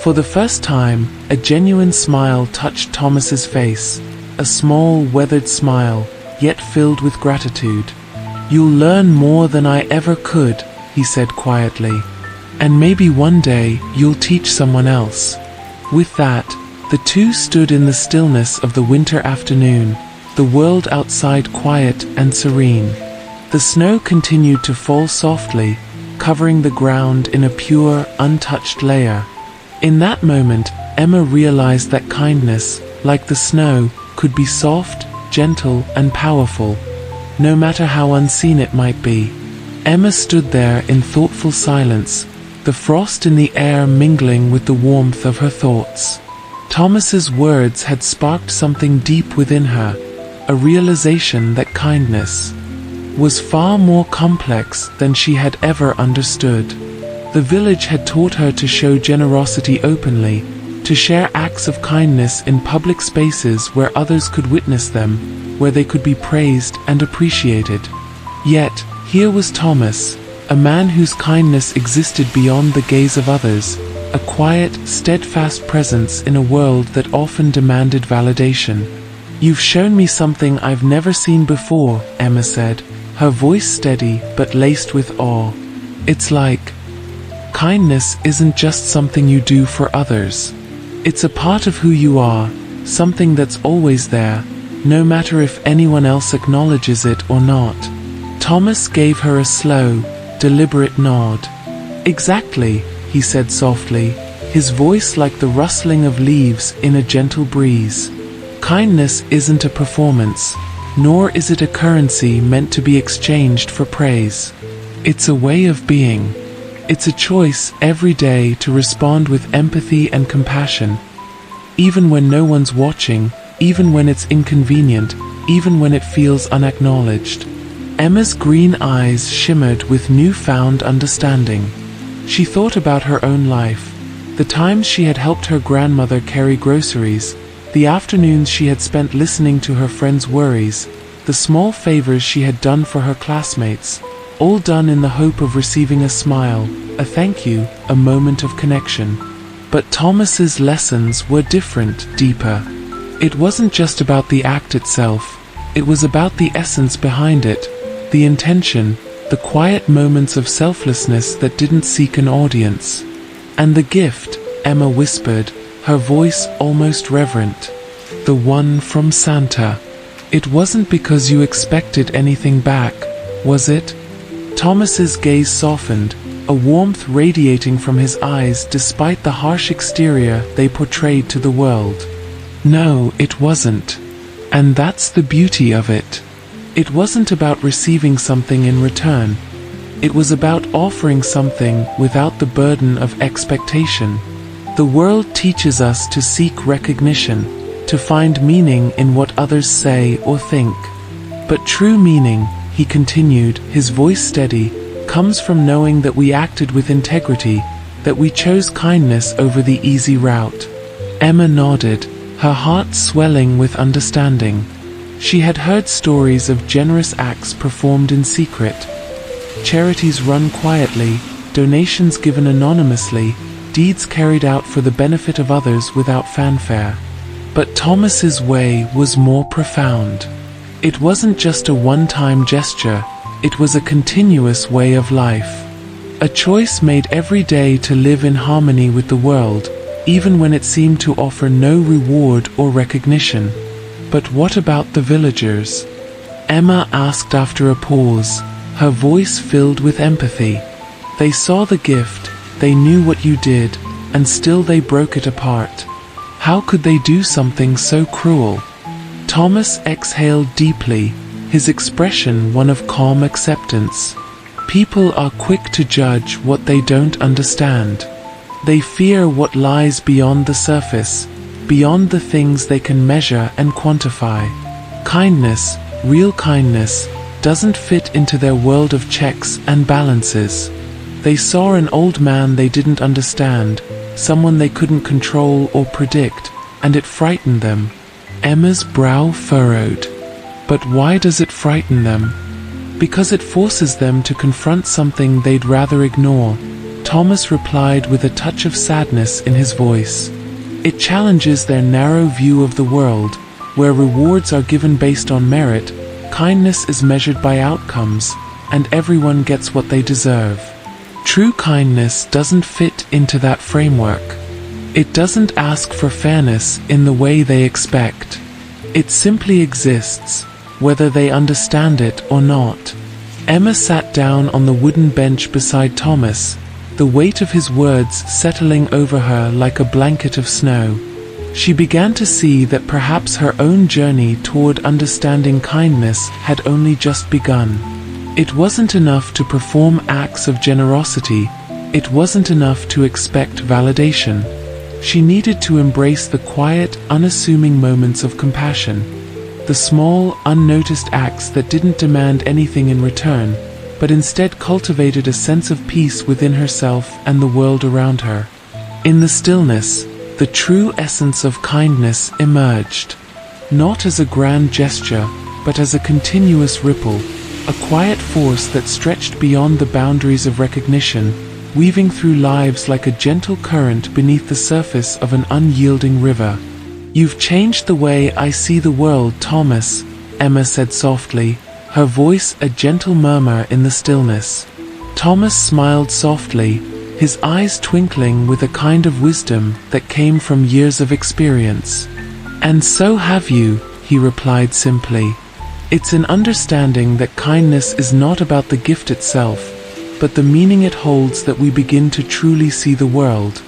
For the first time, a genuine smile touched Thomas's face, a small, weathered smile, yet filled with gratitude. "You'll learn more than I ever could," he said quietly. "And maybe one day, you'll teach someone else." With that, the two stood in the stillness of the winter afternoon, the world outside quiet and serene. The snow continued to fall softly, covering the ground in a pure, untouched layer. In that moment, Emma realized that kindness, like the snow, could be soft, gentle, and powerful, no matter how unseen it might be. Emma stood there in thoughtful silence, the frost in the air mingling with the warmth of her thoughts. Thomas's words had sparked something deep within her, a realization that kindness was far more complex than she had ever understood. The village had taught her to show generosity openly, to share acts of kindness in public spaces where others could witness them, where they could be praised and appreciated. Yet, here was Thomas, a man whose kindness existed beyond the gaze of others, a quiet, steadfast presence in a world that often demanded validation. "You've shown me something I've never seen before," Emma said, her voice steady but laced with awe. "It's like kindness isn't just something you do for others. It's a part of who you are, something that's always there, no matter if anyone else acknowledges it or not." Thomas gave her a slow, deliberate nod. "Exactly," he said softly, his voice like the rustling of leaves in a gentle breeze. "Kindness isn't a performance, nor is it a currency meant to be exchanged for praise. It's a way of being. It's a choice every day to respond with empathy and compassion. Even when no one's watching, even when it's inconvenient, even when it feels unacknowledged. Emma's green eyes shimmered with newfound understanding. She thought about her own life, the times she had helped her grandmother carry groceries, the afternoons she had spent listening to her friends' worries, the small favors she had done for her classmates, all done in the hope of receiving a smile, a thank you, a moment of connection. But Thomas's lessons were different, deeper. It wasn't just about the act itself, it was about the essence behind it, the intention, the quiet moments of selflessness that didn't seek an audience. And the gift, Emma whispered, her voice almost reverent. The one from Santa. It wasn't because you expected anything back, was it? Thomas's gaze softened, a warmth radiating from his eyes despite the harsh exterior they portrayed to the world. No, it wasn't. And that's the beauty of it. It wasn't about receiving something in return. It was about offering something without the burden of expectation. The world teaches us to seek recognition, to find meaning in what others say or think. But true meaning, he continued, his voice steady, comes from knowing that we acted with integrity, that we chose kindness over the easy route. Emma nodded, her heart swelling with understanding. She had heard stories of generous acts performed in secret. Charities run quietly, donations given anonymously, deeds carried out for the benefit of others without fanfare. But Thomas's way was more profound. It wasn't just a one-time gesture, it was a continuous way of life. A choice made every day to live in harmony with the world, even when it seemed to offer no reward or recognition. But what about the villagers? Emma asked after a pause, her voice filled with empathy. They saw the gift, they knew what you did, and still they broke it apart. How could they do something so cruel? Thomas exhaled deeply, his expression one of calm acceptance. People are quick to judge what they don't understand. They fear what lies beyond the surface, beyond the things they can measure and quantify. Kindness, real kindness, doesn't fit into their world of checks and balances. They saw an old man they didn't understand, someone they couldn't control or predict, and it frightened them. Emma's brow furrowed. But why does it frighten them? Because it forces them to confront something they'd rather ignore, Thomas replied with a touch of sadness in his voice. It challenges their narrow view of the world, where rewards are given based on merit, kindness is measured by outcomes, and everyone gets what they deserve. True kindness doesn't fit into that framework. It doesn't ask for fairness in the way they expect. It simply exists, whether they understand it or not. Emma sat down on the wooden bench beside Thomas, the weight of his words settling over her like a blanket of snow. She began to see that perhaps her own journey toward understanding kindness had only just begun. It wasn't enough to perform acts of generosity, it wasn't enough to expect validation. She needed to embrace the quiet, unassuming moments of compassion, the small, unnoticed acts that didn't demand anything in return, but instead cultivated a sense of peace within herself and the world around her. In the stillness, the true essence of kindness emerged, not as a grand gesture, but as a continuous ripple, a quiet force that stretched beyond the boundaries of recognition, weaving through lives like a gentle current beneath the surface of an unyielding river. "You've changed the way I see the world, Thomas," Emma said softly, her voice a gentle murmur in the stillness. Thomas smiled softly, his eyes twinkling with a kind of wisdom that came from years of experience. "And so have you," he replied simply. "It's an understanding that kindness is not about the gift itself, but the meaning it holds that we begin to truly see the world."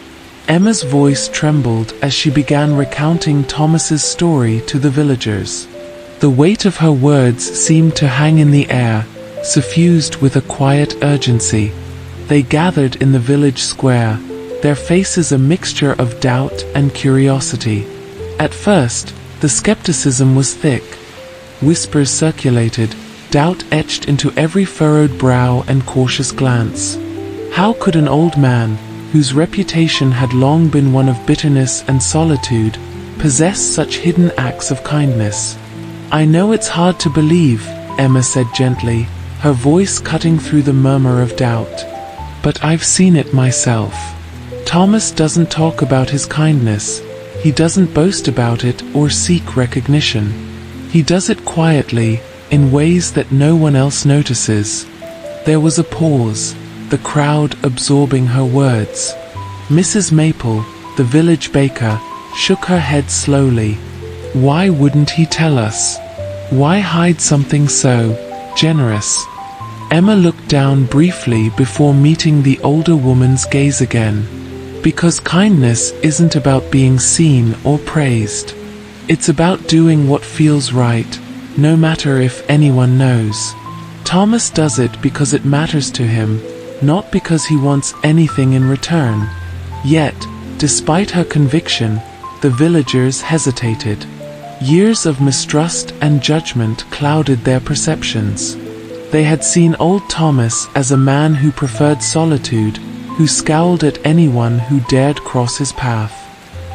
Emma's voice trembled as she began recounting Thomas's story to the villagers. The weight of her words seemed to hang in the air, suffused with a quiet urgency. They gathered in the village square, their faces a mixture of doubt and curiosity. At first, the skepticism was thick. whispers circulated, doubt etched into every furrowed brow and cautious glance. How could an old man, whose reputation had long been one of bitterness and solitude, possess such hidden acts of kindness? "I know it's hard to believe," Emma said gently, her voice cutting through the murmur of doubt. "But I've seen it myself. Thomas doesn't talk about his kindness. He doesn't boast about it or seek recognition. He does it quietly, in ways that no one else notices." There was a pause, the crowd absorbing her words. Mrs. Maple, the village baker, shook her head slowly. Why wouldn't he tell us? Why hide something so generous? Emma looked down briefly before meeting the older woman's gaze again. Because kindness isn't about being seen or praised. It's about doing what feels right, no matter if anyone knows. Thomas does it because it matters to him, not because he wants anything in return. Yet, despite her conviction, the villagers hesitated. Years of mistrust and judgment clouded their perceptions. They had seen old Thomas as a man who preferred solitude, who scowled at anyone who dared cross his path.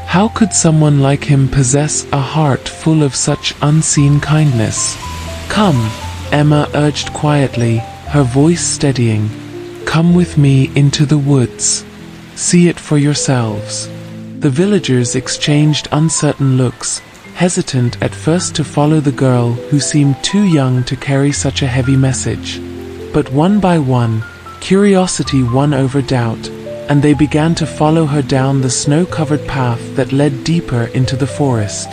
How could someone like him possess a heart full of such unseen kindness? "Come," Emma urged quietly, her voice steadying. "Come with me into the woods. See it for yourselves." The villagers exchanged uncertain looks, hesitant at first to follow the girl who seemed too young to carry such a heavy message. But one by one, curiosity won over doubt, and they began to follow her down the snow-covered path that led deeper into the forest.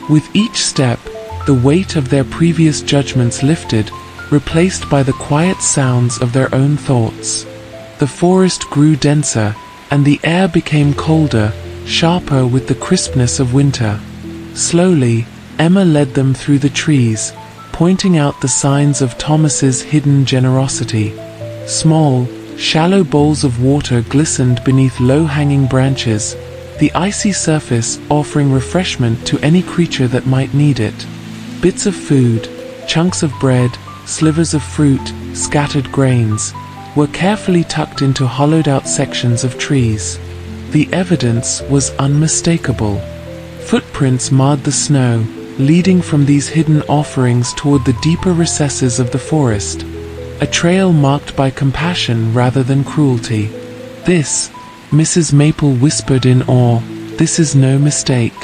With each step, the weight of their previous judgments lifted, replaced by the quiet sounds of their own thoughts. The forest grew denser, and the air became colder, sharper with the crispness of winter. Slowly, Emma led them through the trees, pointing out the signs of Thomas's hidden generosity. Small, shallow bowls of water glistened beneath low-hanging branches, the icy surface offering refreshment to any creature that might need it. Bits of food, chunks of bread, slivers of fruit, scattered grains, were carefully tucked into hollowed-out sections of trees. The evidence was unmistakable. Footprints marred the snow, leading from these hidden offerings toward the deeper recesses of the forest. A trail marked by compassion rather than cruelty. "This," Mrs. Maple whispered in awe, "this is no mistake.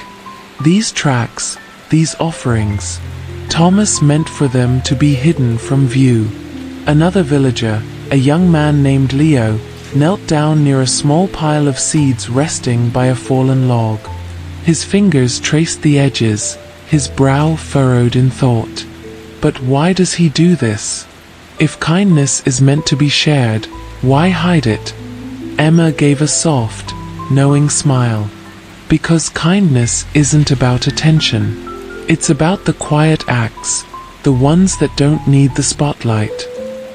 These tracks, these offerings, Thomas meant for them to be hidden from view." Another villager, a young man named Leo, knelt down near a small pile of seeds resting by a fallen log. His fingers traced the edges, his brow furrowed in thought. But why does he do this? If kindness is meant to be shared, why hide it? Emma gave a soft, knowing smile. Because kindness isn't about attention. It's about the quiet acts, the ones that don't need the spotlight.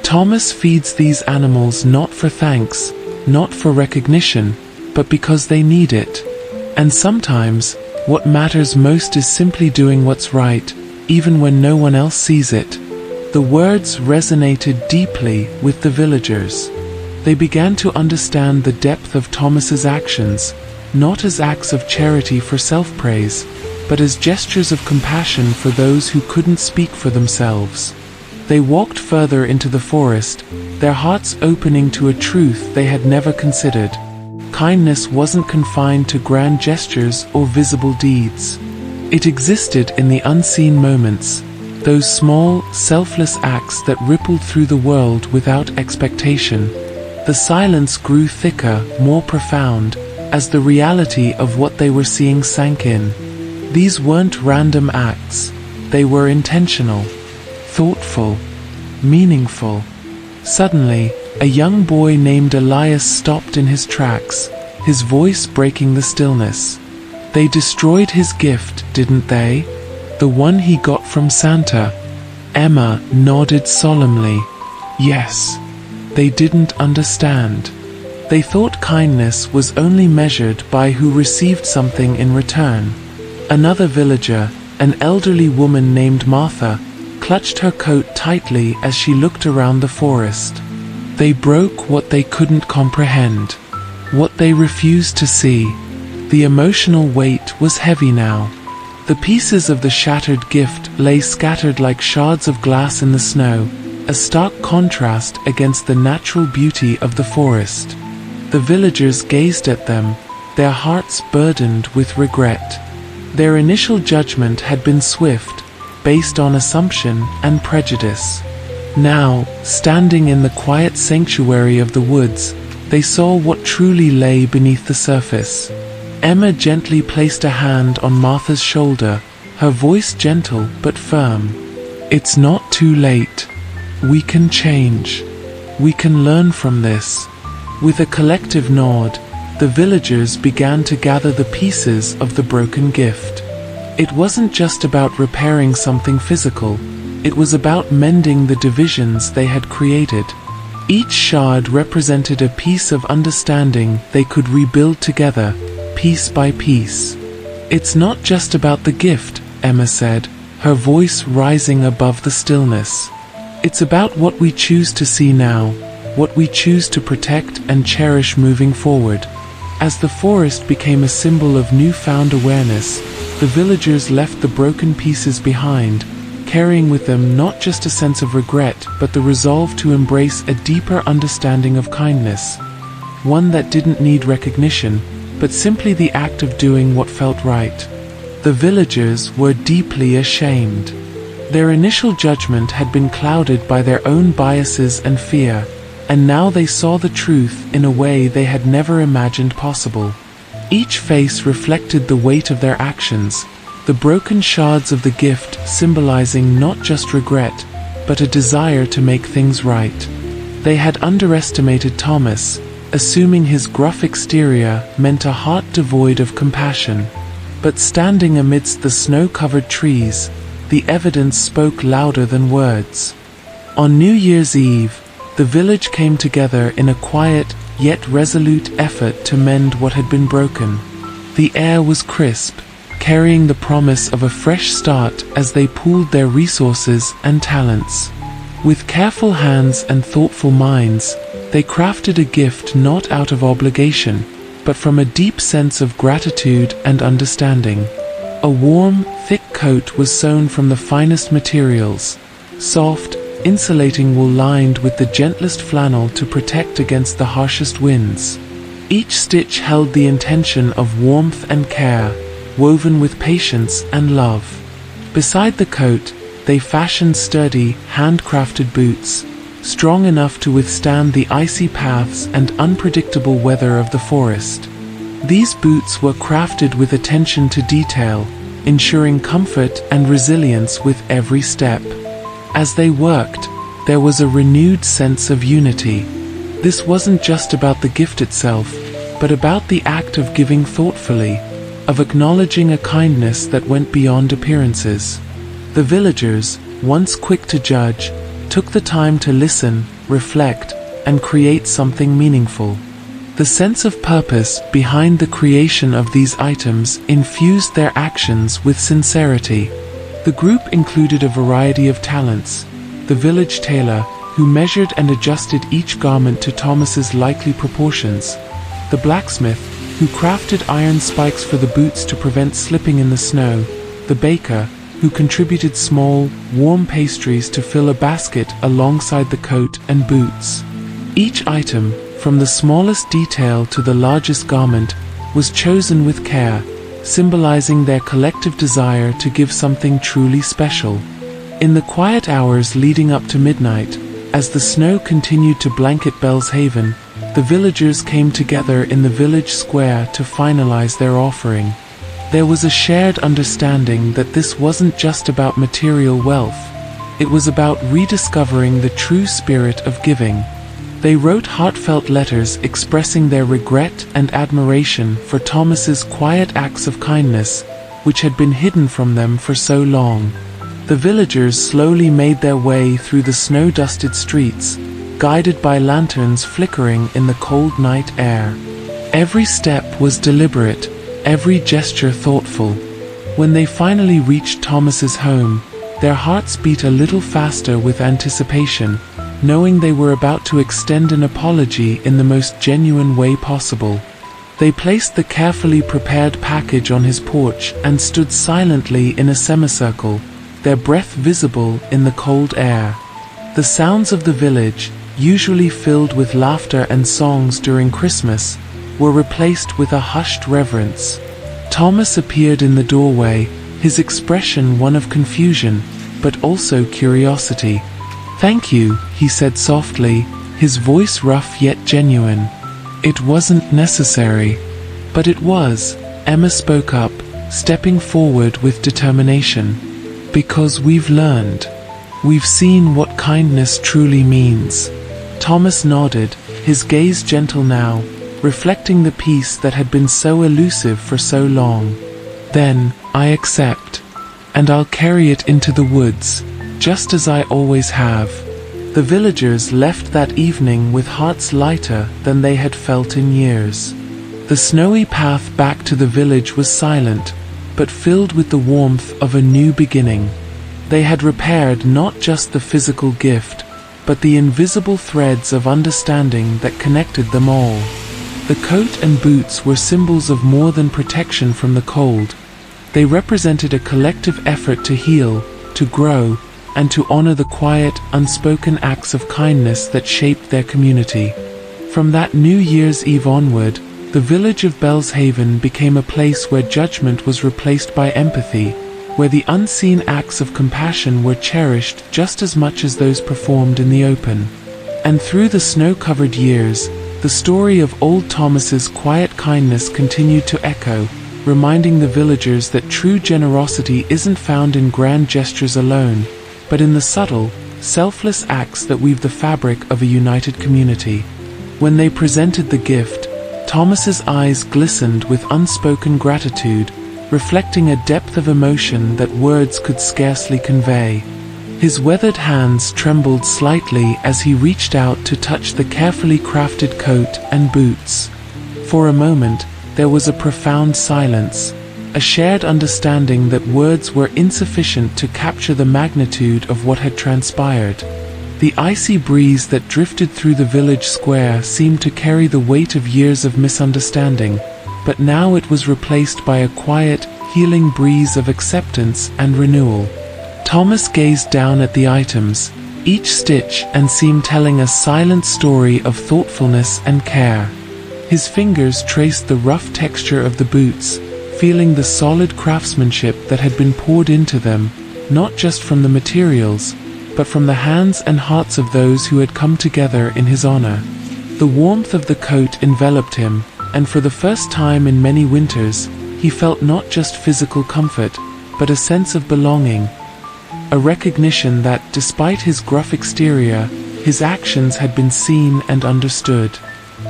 Thomas feeds these animals not for thanks, not for recognition, but because they need it. And sometimes, what matters most is simply doing what's right, even when no one else sees it. The words resonated deeply with the villagers. They began to understand the depth of Thomas's actions, not as acts of charity for self-praise, but as gestures of compassion for those who couldn't speak for themselves. They walked further into the forest, their hearts opening to a truth they had never considered. Kindness wasn't confined to grand gestures or visible deeds. It existed in the unseen moments, those small, selfless acts that rippled through the world without expectation. The silence grew thicker, more profound, as the reality of what they were seeing sank in. These weren't random acts. They were intentional, thoughtful, meaningful. Suddenly, a young boy named Elias stopped in his tracks, his voice breaking the stillness. "They destroyed his gift, didn't they? The one he got from Santa?" Emma nodded solemnly. "Yes. They didn't understand. They thought kindness was only measured by who received something in return." Another villager, an elderly woman named Martha, clutched her coat tightly as she looked around the forest. They broke what they couldn't comprehend, what they refused to see. The emotional weight was heavy now. The pieces of the shattered gift lay scattered like shards of glass in the snow, a stark contrast against the natural beauty of the forest. The villagers gazed at them, their hearts burdened with regret. Their initial judgment had been swift, based on assumption and prejudice. Now, standing in the quiet sanctuary of the woods, they saw what truly lay beneath the surface. Emma gently placed a hand on Martha's shoulder, her voice gentle but firm. "It's not too late. We can change. We can learn from this." With a collective nod, the villagers began to gather the pieces of the broken gift. It wasn't just about repairing something physical, it was about mending the divisions they had created. Each shard represented a piece of understanding they could rebuild together, piece by piece. "It's not just about the gift," Emma said, her voice rising above the stillness. "It's about what we choose to see now, what we choose to protect and cherish moving forward." As the forest became a symbol of newfound awareness, the villagers left the broken pieces behind, carrying with them not just a sense of regret but the resolve to embrace a deeper understanding of kindness. One that didn't need recognition, but simply the act of doing what felt right. The villagers were deeply ashamed. Their initial judgment had been clouded by their own biases and fear, and now they saw the truth in a way they had never imagined possible. Each face reflected the weight of their actions, the broken shards of the gift symbolizing not just regret, but a desire to make things right. They had underestimated Thomas, assuming his gruff exterior meant a heart devoid of compassion. But standing amidst the snow-covered trees, the evidence spoke louder than words. On New Year's Eve, the village came together in a quiet, yet resolute effort to mend what had been broken. The air was crisp, carrying the promise of a fresh start as they pooled their resources and talents. With careful hands and thoughtful minds, they crafted a gift not out of obligation, but from a deep sense of gratitude and understanding. A warm, thick coat was sewn from the finest materials, soft, insulating wool lined with the gentlest flannel to protect against the harshest winds. Each stitch held the intention of warmth and care, woven with patience and love. Beside the coat, they fashioned sturdy, handcrafted boots, strong enough to withstand the icy paths and unpredictable weather of the forest. These boots were crafted with attention to detail, ensuring comfort and resilience with every step. As they worked, there was a renewed sense of unity. This wasn't just about the gift itself, but about the act of giving thoughtfully, of acknowledging a kindness that went beyond appearances. The villagers, once quick to judge, took the time to listen, reflect, and create something meaningful. The sense of purpose behind the creation of these items infused their actions with sincerity. The group included a variety of talents: the village tailor, who measured and adjusted each garment to Thomas's likely proportions; the blacksmith, who crafted iron spikes for the boots to prevent slipping in the snow; the baker, who contributed small, warm pastries to fill a basket alongside the coat and boots. Each item, from the smallest detail to the largest garment, was chosen with care, symbolizing their collective desire to give something truly special. In the quiet hours leading up to midnight, as the snow continued to blanket Bellshaven, the villagers came together in the village square to finalize their offering. There was a shared understanding that this wasn't just about material wealth. It was about rediscovering the true spirit of giving. They wrote heartfelt letters expressing their regret and admiration for Thomas's quiet acts of kindness, which had been hidden from them for so long. The villagers slowly made their way through the snow-dusted streets, guided by lanterns flickering in the cold night air. Every step was deliberate, every gesture thoughtful. When they finally reached Thomas's home, their hearts beat a little faster with anticipation, knowing they were about to extend an apology in the most genuine way possible. They placed the carefully prepared package on his porch and stood silently in a semicircle, their breath visible in the cold air. The sounds of the village, usually filled with laughter and songs during Christmas, were replaced with a hushed reverence. Thomas appeared in the doorway, his expression one of confusion, but also curiosity. "Thank you," he said softly, his voice rough yet genuine. "It wasn't necessary." "But it was," Emma spoke up, stepping forward with determination. "Because we've learned. We've seen what kindness truly means." Thomas nodded, his gaze gentle now, reflecting the peace that had been so elusive for so long. "Then, I accept. And I'll carry it into the woods, just as I always have." The villagers left that evening with hearts lighter than they had felt in years. The snowy path back to the village was silent, but filled with the warmth of a new beginning. They had repaired not just the physical gift, but the invisible threads of understanding that connected them all. The coat and boots were symbols of more than protection from the cold. They represented a collective effort to heal, to grow, and to honor the quiet, unspoken acts of kindness that shaped their community. From that New Year's Eve onward, the village of Bellshaven became a place where judgment was replaced by empathy, where the unseen acts of compassion were cherished just as much as those performed in the open. And through the snow-covered years, the story of old Thomas's quiet kindness continued to echo, reminding the villagers that true generosity isn't found in grand gestures alone, but in the subtle, selfless acts that weave the fabric of a united community. When they presented the gift, Thomas's eyes glistened with unspoken gratitude, reflecting a depth of emotion that words could scarcely convey. His weathered hands trembled slightly as he reached out to touch the carefully crafted coat and boots. For a moment, there was a profound silence, a shared understanding that words were insufficient to capture the magnitude of what had transpired. The icy breeze that drifted through the village square seemed to carry the weight of years of misunderstanding, but now it was replaced by a quiet, healing breeze of acceptance and renewal. Thomas gazed down at the items, each stitch and seam telling a silent story of thoughtfulness and care. His fingers traced the rough texture of the boots, feeling the solid craftsmanship that had been poured into them, not just from the materials, but from the hands and hearts of those who had come together in his honor. The warmth of the coat enveloped him, and for the first time in many winters, he felt not just physical comfort, but a sense of belonging, a recognition that, despite his gruff exterior, his actions had been seen and understood.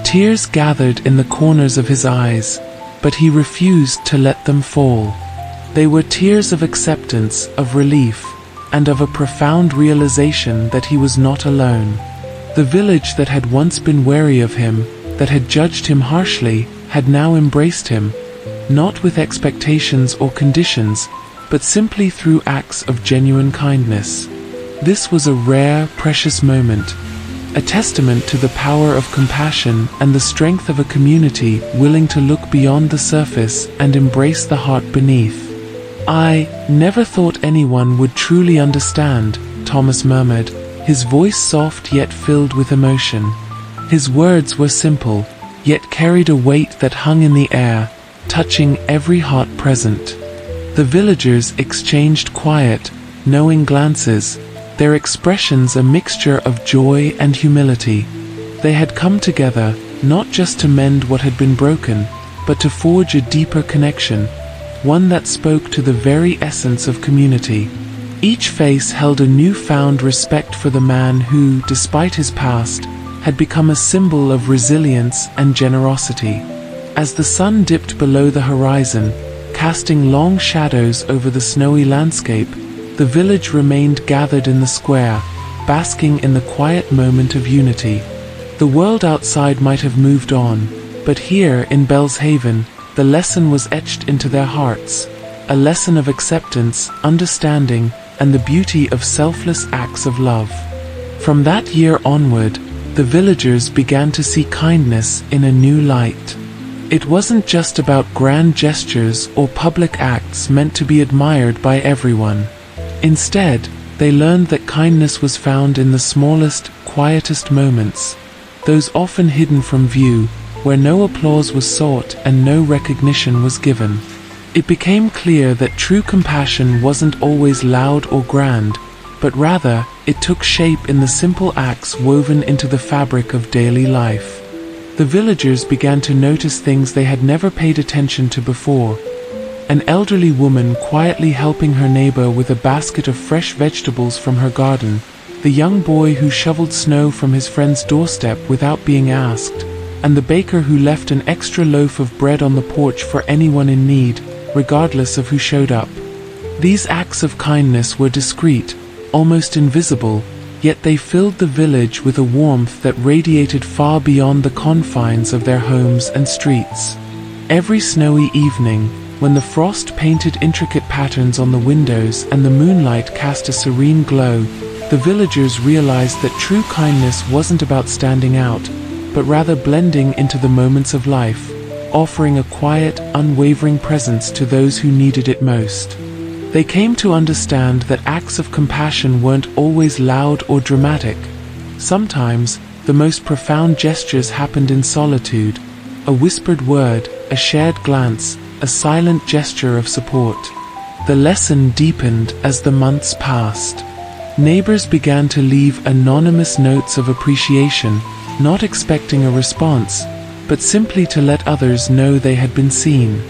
Tears gathered in the corners of his eyes, but he refused to let them fall. They were tears of acceptance, of relief, and of a profound realization that he was not alone. The village that had once been wary of him, that had judged him harshly, had now embraced him, not with expectations or conditions, but simply through acts of genuine kindness. This was a rare, precious moment, a testament to the power of compassion and the strength of a community willing to look beyond the surface and embrace the heart beneath. "I never thought anyone would truly understand," Thomas murmured, his voice soft yet filled with emotion. His words were simple, yet carried a weight that hung in the air, touching every heart present. The villagers exchanged quiet, knowing glances, their expressions a mixture of joy and humility. They had come together, not just to mend what had been broken, but to forge a deeper connection, one that spoke to the very essence of community. Each face held a newfound respect for the man who, despite his past, had become a symbol of resilience and generosity. As the sun dipped below the horizon, casting long shadows over the snowy landscape, the village remained gathered in the square, basking in the quiet moment of unity. The world outside might have moved on, but here in Bellshaven, the lesson was etched into their hearts. a lesson of acceptance, understanding, and the beauty of selfless acts of love. From that year onward, the villagers began to see kindness in a new light. It wasn't just about grand gestures or public acts meant to be admired by everyone. Instead, they learned that kindness was found in the smallest, quietest moments, those often hidden from view, where no applause was sought and no recognition was given. It became clear that true compassion wasn't always loud or grand, but rather, it took shape in the simple acts woven into the fabric of daily life. The villagers began to notice things they had never paid attention to before. An elderly woman quietly helping her neighbor with a basket of fresh vegetables from her garden, the young boy who shoveled snow from his friend's doorstep without being asked, and the baker who left an extra loaf of bread on the porch for anyone in need, regardless of who showed up. These acts of kindness were discreet, almost invisible, yet they filled the village with a warmth that radiated far beyond the confines of their homes and streets. Every snowy evening, when the frost painted intricate patterns on the windows and the moonlight cast a serene glow, the villagers realized that true kindness wasn't about standing out, but rather blending into the moments of life, offering a quiet, unwavering presence to those who needed it most. They came to understand that acts of compassion weren't always loud or dramatic. Sometimes, the most profound gestures happened in solitude, a whispered word, a shared glance, a silent gesture of support. The lesson deepened as the months passed. Neighbors began to leave anonymous notes of appreciation, not expecting a response, but simply to let others know they had been seen.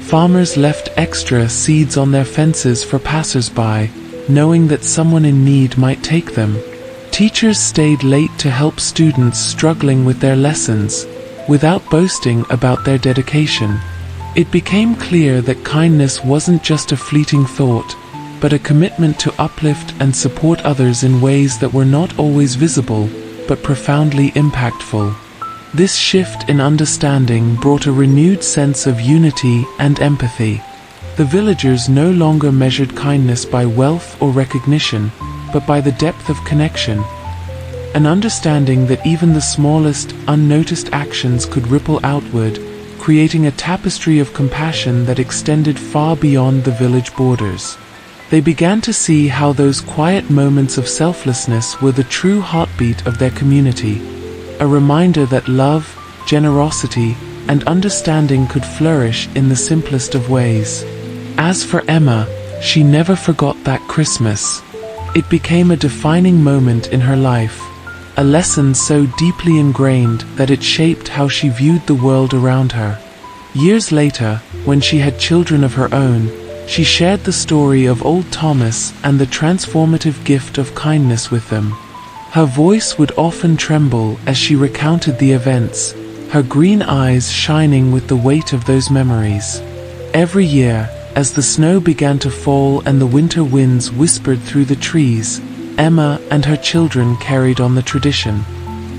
Farmers left extra seeds on their fences for passers-by, knowing that someone in need might take them. Teachers stayed late to help students struggling with their lessons, without boasting about their dedication. It became clear that kindness wasn't just a fleeting thought, but a commitment to uplift and support others in ways that were not always visible, but profoundly impactful. This shift in understanding brought a renewed sense of unity and empathy. The villagers no longer measured kindness by wealth or recognition, but by the depth of connection. An understanding that even the smallest, unnoticed actions could ripple outward, creating a tapestry of compassion that extended far beyond the village borders. They began to see how those quiet moments of selflessness were the true heartbeat of their community, a reminder that love, generosity, and understanding could flourish in the simplest of ways. As for Emma, she never forgot that Christmas. It became a defining moment in her life, a lesson so deeply ingrained that it shaped how she viewed the world around her. Years later, when she had children of her own, she shared the story of old Thomas and the transformative gift of kindness with them. Her voice would often tremble as she recounted the events, her green eyes shining with the weight of those memories. Every year, as the snow began to fall and the winter winds whispered through the trees, Emma and her children carried on the tradition.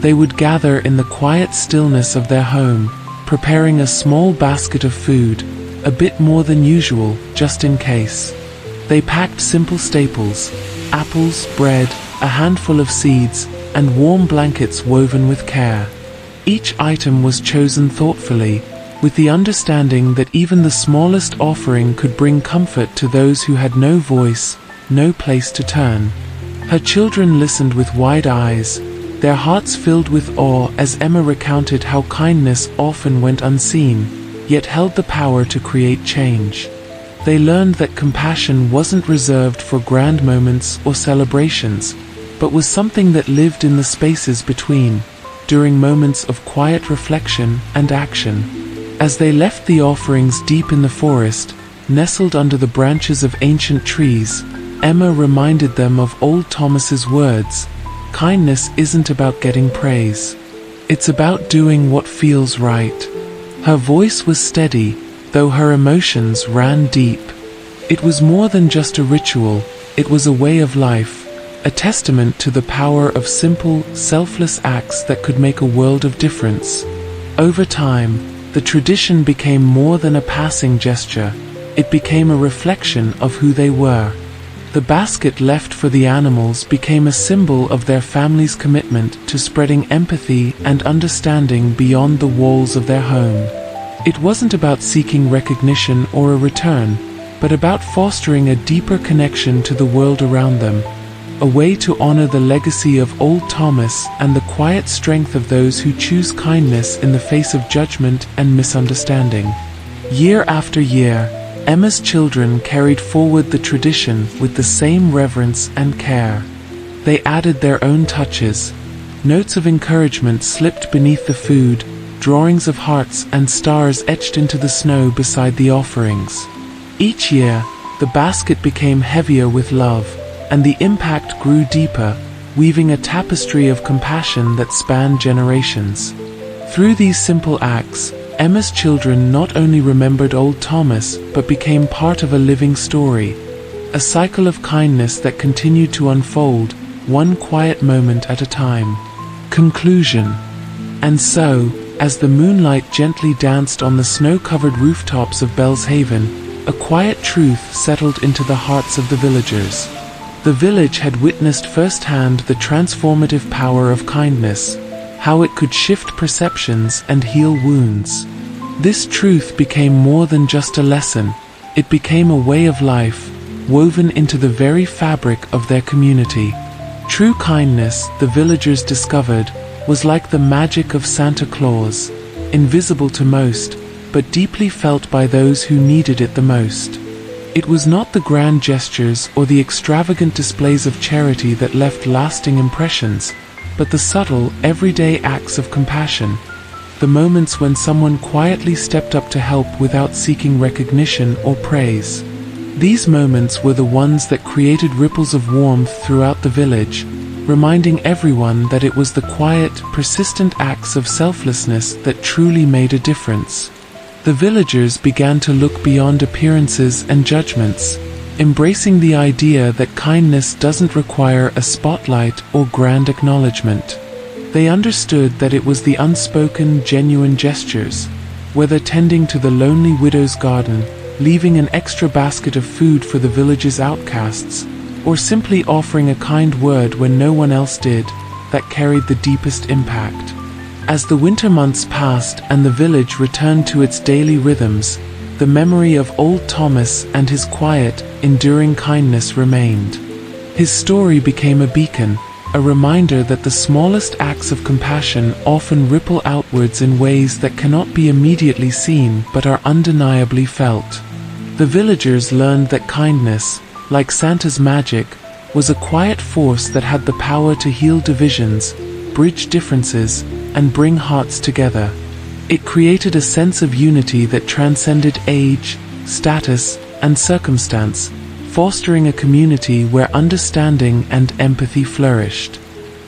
They would gather in the quiet stillness of their home, preparing a small basket of food, a bit more than usual, just in case. They packed simple staples: apples, bread, a handful of seeds, and warm blankets woven with care. Each item was chosen thoughtfully, with the understanding that even the smallest offering could bring comfort to those who had no voice, no place to turn. Her children listened with wide eyes, their hearts filled with awe as Emma recounted how kindness often went unseen, yet held the power to create change. They learned that compassion wasn't reserved for grand moments or celebrations, but was something that lived in the spaces between, during moments of quiet reflection and action. As they left the offerings deep in the forest, nestled under the branches of ancient trees, Emma reminded them of old Thomas's words: kindness isn't about getting praise. It's about doing what feels right. Her voice was steady, though her emotions ran deep. It was more than just a ritual, it was a way of life, a testament to the power of simple, selfless acts that could make a world of difference. Over time, the tradition became more than a passing gesture. it became a reflection of who they were. The basket left for the animals became a symbol of their family's commitment to spreading empathy and understanding beyond the walls of their home. It wasn't about seeking recognition or a return, but about fostering a deeper connection to the world around them, a way to honor the legacy of Old Thomas and the quiet strength of those who choose kindness in the face of judgment and misunderstanding. Year after year, Emma's children carried forward the tradition with the same reverence and care. They added their own touches. Notes of encouragement slipped beneath the food, drawings of hearts and stars etched into the snow beside the offerings. Each year, the basket became heavier with love, and the impact grew deeper, weaving a tapestry of compassion that spanned generations. Through these simple acts, Emma's children not only remembered Old Thomas but became part of a living story, a cycle of kindness that continued to unfold, one quiet moment at a time. Conclusion. And so, as the moonlight gently danced on the snow-covered rooftops of Bellshaven, a quiet truth settled into the hearts of the villagers. The village had witnessed firsthand the transformative power of kindness, how it could shift perceptions and heal wounds. This truth became more than just a lesson, it became a way of life, woven into the very fabric of their community. True kindness, the villagers discovered, was like the magic of Santa Claus, invisible to most, but deeply felt by those who needed it the most. It was not the grand gestures or the extravagant displays of charity that left lasting impressions, but the subtle, everyday acts of compassion, the moments when someone quietly stepped up to help without seeking recognition or praise. These moments were the ones that created ripples of warmth throughout the village, reminding everyone that it was the quiet, persistent acts of selflessness that truly made a difference. The villagers began to look beyond appearances and judgments, embracing the idea that kindness doesn't require a spotlight or grand acknowledgement. They understood that it was the unspoken, genuine gestures, whether tending to the lonely widow's garden, leaving an extra basket of food for the village's outcasts, or simply offering a kind word when no one else did, that carried the deepest impact. As the winter months passed and the village returned to its daily rhythms, the memory of Old Thomas and his quiet, enduring kindness remained. His story became a beacon, a reminder that the smallest acts of compassion often ripple outwards in ways that cannot be immediately seen but are undeniably felt. The villagers learned that kindness, like Santa's magic, was a quiet force that had the power to heal divisions, bridge differences, and bring hearts together. It created a sense of unity that transcended age, status, and circumstance, fostering a community where understanding and empathy flourished.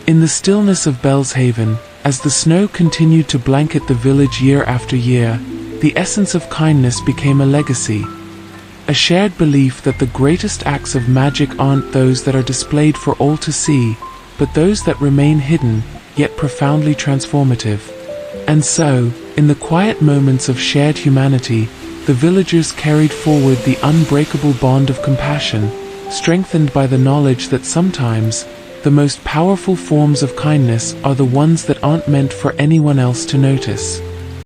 In the stillness of Bellshaven, as the snow continued to blanket the village year after year, the essence of kindness became a legacy. A shared belief that the greatest acts of magic aren't those that are displayed for all to see, but those that remain hidden, yet profoundly transformative. And so, in the quiet moments of shared humanity, the villagers carried forward the unbreakable bond of compassion, strengthened by the knowledge that sometimes, the most powerful forms of kindness are the ones that aren't meant for anyone else to notice.